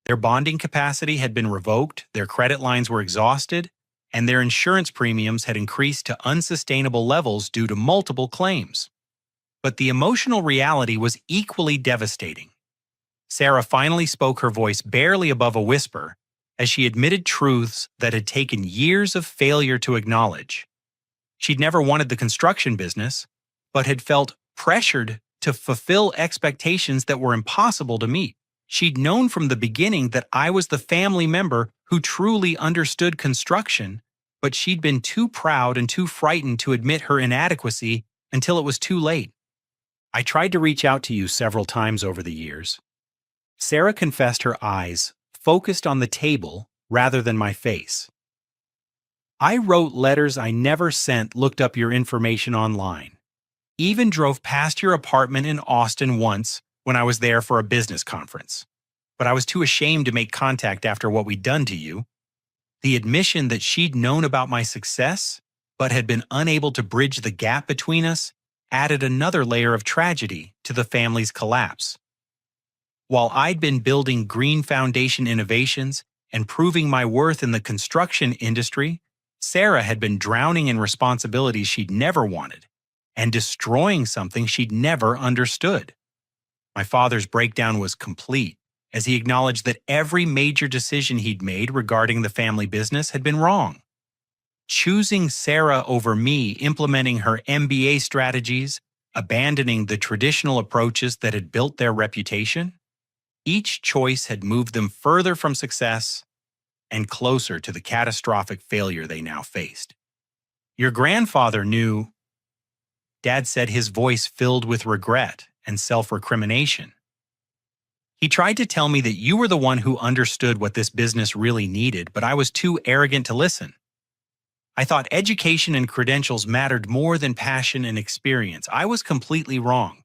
Their bonding capacity had been revoked, their credit lines were exhausted, and their insurance premiums had increased to unsustainable levels due to multiple claims. But the emotional reality was equally devastating. Sarah finally spoke, her voice barely above a whisper, as she admitted truths that had taken years of failure to acknowledge. She'd never wanted the construction business, but had felt pressured to fulfill expectations that were impossible to meet. She'd known from the beginning that I was the family member who truly understood construction, but she'd been too proud and too frightened to admit her inadequacy until it was too late. I tried to reach out to you several times over the years. Sarah confessed, her eyes focused on the table rather than my face. I wrote letters I never sent, looked up your information online, even drove past your apartment in Austin once when I was there for a business conference. But I was too ashamed to make contact after what we'd done to you. The admission that she'd known about my success, but had been unable to bridge the gap between us, added another layer of tragedy to the family's collapse. While I'd been building green foundation innovations and proving my worth in the construction industry, Sarah had been drowning in responsibilities she'd never wanted and destroying something she'd never understood. My father's breakdown was complete as he acknowledged that every major decision he'd made regarding the family business had been wrong. Choosing Sarah over me, implementing her MBA strategies, abandoning the traditional approaches that had built their reputation, each choice had moved them further from success and closer to the catastrophic failure they now faced. Your grandfather knew, Dad said, his voice filled with regret and self-recrimination. He tried to tell me that you were the one who understood what this business really needed, but I was too arrogant to listen. I thought education and credentials mattered more than passion and experience. I was completely wrong.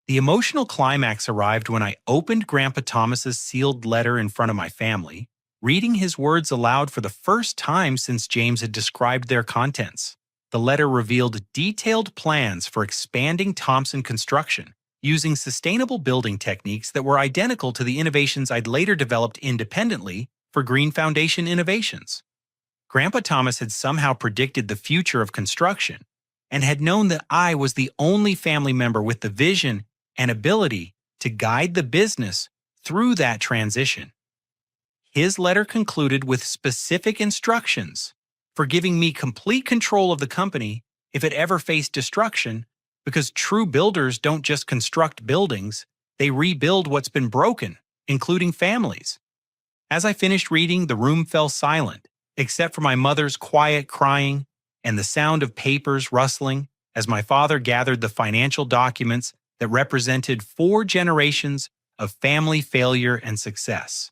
The emotional climax arrived when I opened Grandpa Thomas's sealed letter in front of my family, reading his words aloud for the first time since James had described their contents. The letter revealed detailed plans for expanding Thompson Construction, using sustainable building techniques that were identical to the innovations I'd later developed independently for Green Foundation Innovations. Grandpa Thomas had somehow predicted the future of construction and had known that I was the only family member with the vision and ability to guide the business through that transition. His letter concluded with specific instructions for giving me complete control of the company if it ever faced destruction, because true builders don't just construct buildings, they rebuild what's been broken, including families. As I finished reading, the room fell silent, except for my mother's quiet crying and the sound of papers rustling as my father gathered the financial documents that represented 4 generations of family failure and success.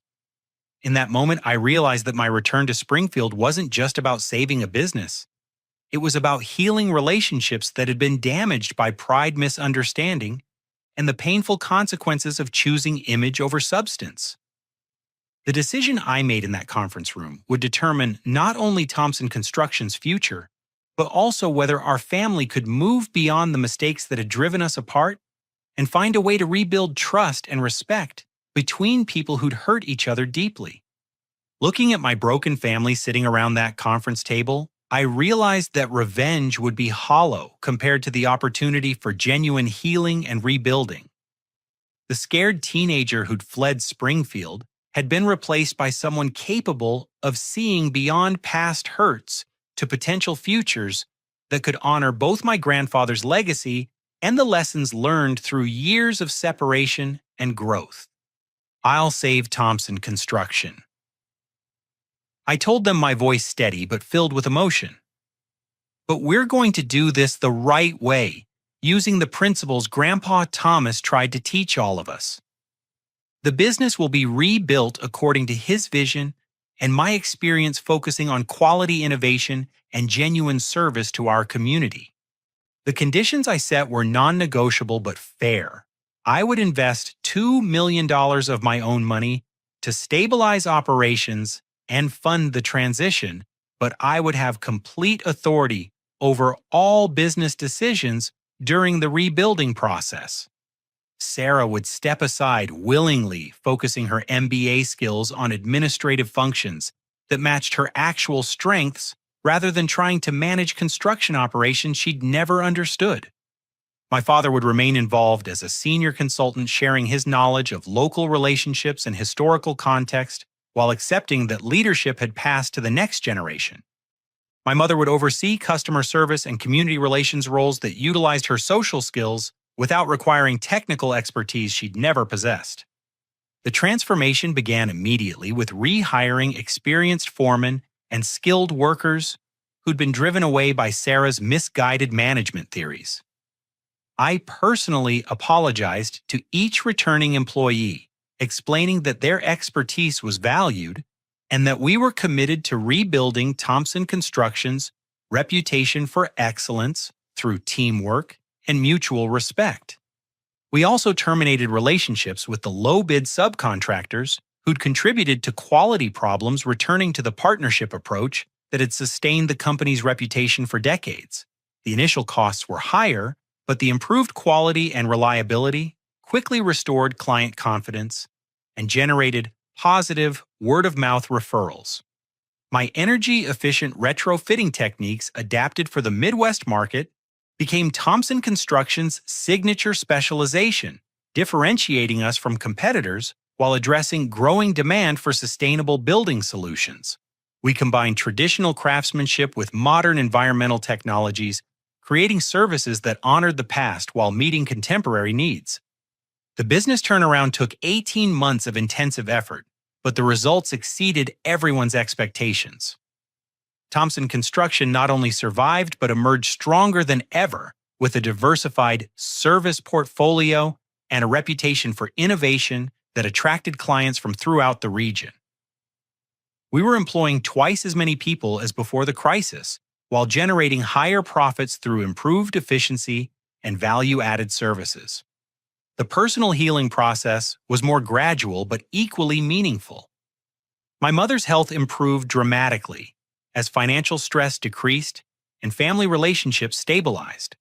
In that moment, I realized that my return to Springfield wasn't just about saving a business. It was about healing relationships that had been damaged by pride, misunderstanding, and the painful consequences of choosing image over substance. The decision I made in that conference room would determine not only Thompson Construction's future, but also whether our family could move beyond the mistakes that had driven us apart and find a way to rebuild trust and respect between people who'd hurt each other deeply. Looking at my broken family sitting around that conference table, I realized that revenge would be hollow compared to the opportunity for genuine healing and rebuilding. The scared teenager who'd fled Springfield had been replaced by someone capable of seeing beyond past hurts to potential futures that could honor both my grandfather's legacy and the lessons learned through years of separation and growth. I'll save Thompson Construction. I told them, my voice steady but filled with emotion. But we're going to do this the right way, using the principles Grandpa Thomas tried to teach all of us. The business will be rebuilt according to his vision and my experience focusing on quality innovation and genuine service to our community. The conditions I set were non-negotiable but fair. I would invest $2 million of my own money to stabilize operations and fund the transition, but I would have complete authority over all business decisions during the rebuilding process. Sarah would step aside willingly, focusing her MBA skills on administrative functions that matched her actual strengths rather than trying to manage construction operations she'd never understood. My father would remain involved as a senior consultant, sharing his knowledge of local relationships and historical context while accepting that leadership had passed to the next generation. My mother would oversee customer service and community relations roles that utilized her social skills without requiring technical expertise she'd never possessed. The transformation began immediately with rehiring experienced foremen and skilled workers who'd been driven away by Sarah's misguided management theories. I personally apologized to each returning employee, explaining that their expertise was valued and that we were committed to rebuilding Thompson Construction's reputation for excellence through teamwork and mutual respect. We also terminated relationships with the low-bid subcontractors who'd contributed to quality problems, returning to the partnership approach that had sustained the company's reputation for decades. The initial costs were higher, but the improved quality and reliability quickly restored client confidence and generated positive word-of-mouth referrals. My energy-efficient retrofitting techniques adapted for the Midwest market became Thompson Construction's signature specialization, differentiating us from competitors while addressing growing demand for sustainable building solutions. We combined traditional craftsmanship with modern environmental technologies, creating services that honored the past while meeting contemporary needs. The business turnaround took 18 months of intensive effort, but the results exceeded everyone's expectations. Thompson Construction not only survived but emerged stronger than ever with a diversified service portfolio and a reputation for innovation that attracted clients from throughout the region. We were employing twice as many people as before the crisis, while generating higher profits through improved efficiency and value-added services. The personal healing process was more gradual but equally meaningful. My mother's health improved dramatically as financial stress decreased and family relationships stabilized.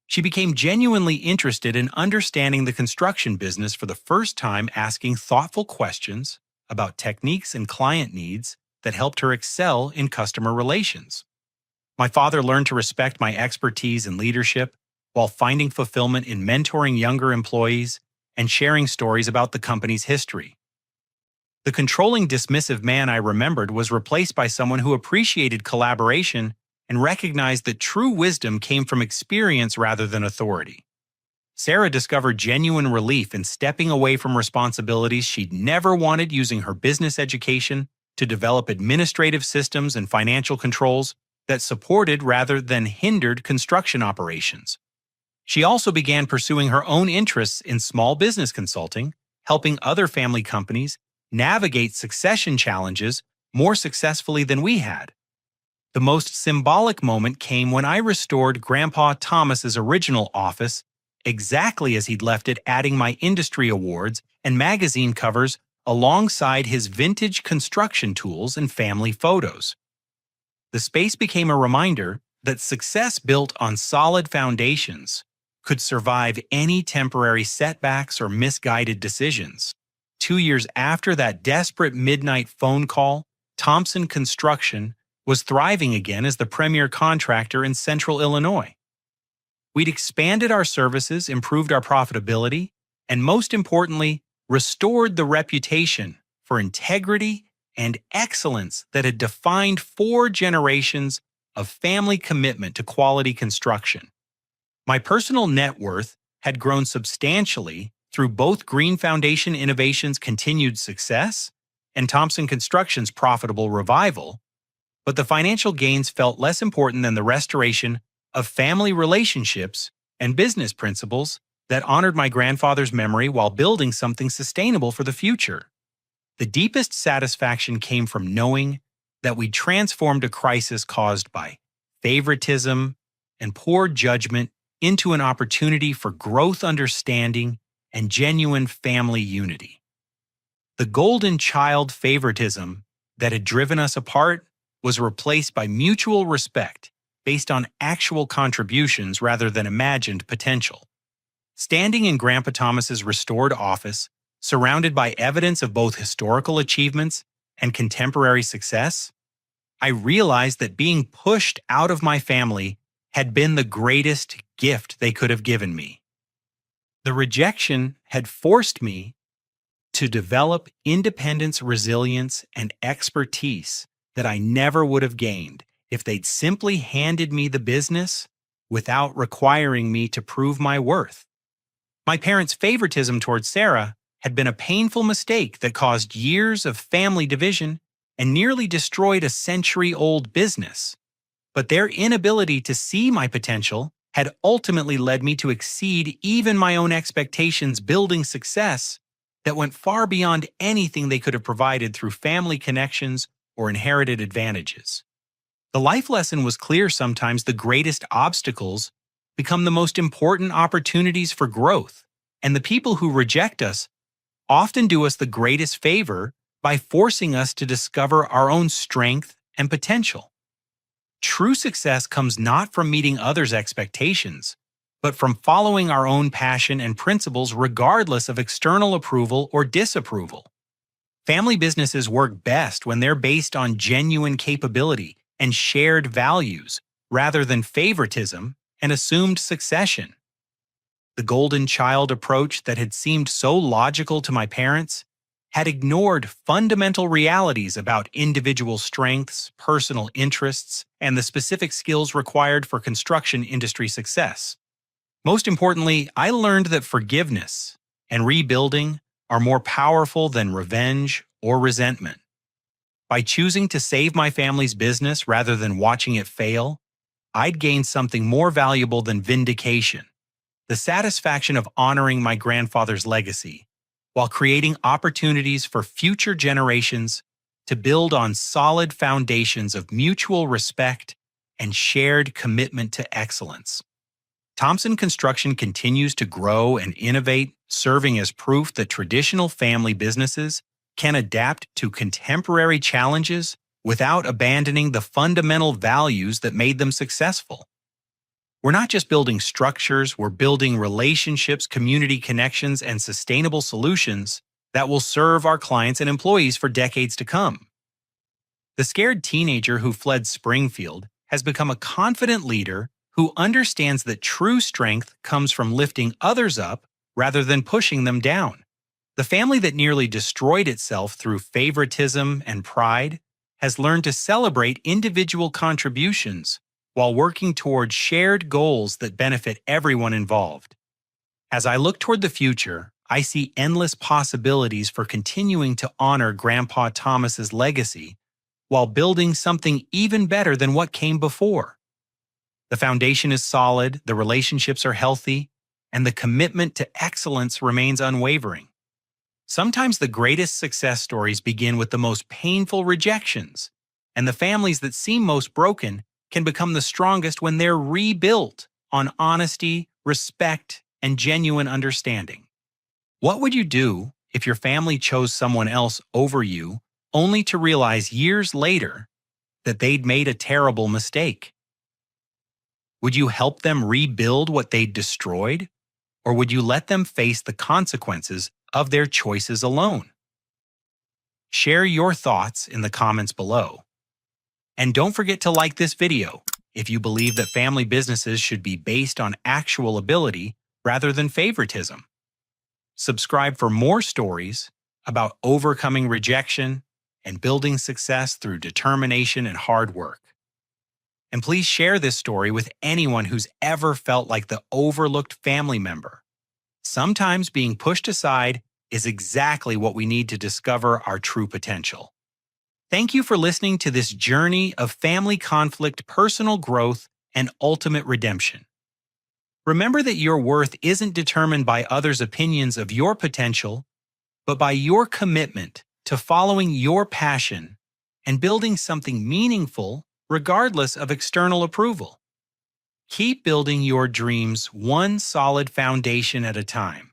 She became genuinely interested in understanding the construction business for the first time, asking thoughtful questions about techniques and client needs that helped her excel in customer relations. My father learned to respect my expertise in leadership while finding fulfillment in mentoring younger employees and sharing stories about the company's history. The controlling, dismissive man I remembered was replaced by someone who appreciated collaboration and recognized that true wisdom came from experience rather than authority. Sarah discovered genuine relief in stepping away from responsibilities she'd never wanted, using her business education to develop administrative systems and financial controls that supported rather than hindered construction operations. She also began pursuing her own interests in small business consulting, helping other family companies navigate succession challenges more successfully than we had. The most symbolic moment came when I restored Grandpa Thomas's original office exactly as he'd left it, adding my industry awards and magazine covers alongside his vintage construction tools and family photos. The space became a reminder that success built on solid foundations could survive any temporary setbacks or misguided decisions. 2 years after that desperate midnight phone call, Thompson Construction was thriving again as the premier contractor in Central Illinois. We'd expanded our services, improved our profitability, and most importantly, restored the reputation for integrity and excellence that had defined 4 generations of family commitment to quality construction. My personal net worth had grown substantially through both Green Foundation Innovations' continued success and Thompson Construction's profitable revival, but the financial gains felt less important than the restoration of family relationships and business principles that honored my grandfather's memory while building something sustainable for the future. The deepest satisfaction came from knowing that we transformed a crisis caused by favoritism and poor judgment into an opportunity for growth, understanding, and genuine family unity. The golden child favoritism that had driven us apart was replaced by mutual respect based on actual contributions rather than imagined potential. Standing in Grandpa Thomas's restored office, surrounded by evidence of both historical achievements and contemporary success, I realized that being pushed out of my family had been the greatest gift they could have given me. The rejection had forced me to develop independence, resilience, and expertise that I never would have gained if they'd simply handed me the business without requiring me to prove my worth. My parents' favoritism towards Sarah had been a painful mistake that caused years of family division and nearly destroyed a century-old business. But their inability to see my potential had ultimately led me to exceed even my own expectations, building success that went far beyond anything they could have provided through family connections or inherited advantages. The life lesson was clear: sometimes the greatest obstacles become the most important opportunities for growth, and the people who reject us often do us the greatest favor by forcing us to discover our own strength and potential. True success comes not from meeting others' expectations, but from following our own passion and principles regardless of external approval or disapproval. Family businesses work best when they're based on genuine capability and shared values rather than favoritism and assumed succession. The golden child approach that had seemed so logical to my parents had ignored fundamental realities about individual strengths, personal interests, and the specific skills required for construction industry success. Most importantly, I learned that forgiveness and rebuilding are more powerful than revenge or resentment. By choosing to save my family's business rather than watching it fail, I'd gained something more valuable than vindication: the satisfaction of honoring my grandfather's legacy, while creating opportunities for future generations to build on solid foundations of mutual respect and shared commitment to excellence. Thompson Construction continues to grow and innovate, serving as proof that traditional family businesses can adapt to contemporary challenges without abandoning the fundamental values that made them successful. We're not just building structures, we're building relationships, community connections, and sustainable solutions that will serve our clients and employees for decades to come. The scared teenager who fled Springfield has become a confident leader who understands that true strength comes from lifting others up rather than pushing them down. The family that nearly destroyed itself through favoritism and pride has learned to celebrate individual contributions while working toward shared goals that benefit everyone involved. As I look toward the future, I see endless possibilities for continuing to honor Grandpa Thomas's legacy while building something even better than what came before. The foundation is solid, the relationships are healthy, and the commitment to excellence remains unwavering. Sometimes the greatest success stories begin with the most painful rejections, and the families that seem most broken can become the strongest when they're rebuilt on honesty, respect, and genuine understanding. What would you do if your family chose someone else over you, only to realize years later that they'd made a terrible mistake? Would you help them rebuild what they'd destroyed, or would you let them face the consequences of their choices alone? Share your thoughts in the comments below. And don't forget to like this video if you believe that family businesses should be based on actual ability rather than favoritism. Subscribe for more stories about overcoming rejection and building success through determination and hard work. And please share this story with anyone who's ever felt like the overlooked family member. Sometimes being pushed aside is exactly what we need to discover our true potential. Thank you for listening to this journey of family conflict, personal growth, and ultimate redemption. Remember that your worth isn't determined by others' opinions of your potential, but by your commitment to following your passion and building something meaningful regardless of external approval. Keep building your dreams one solid foundation at a time.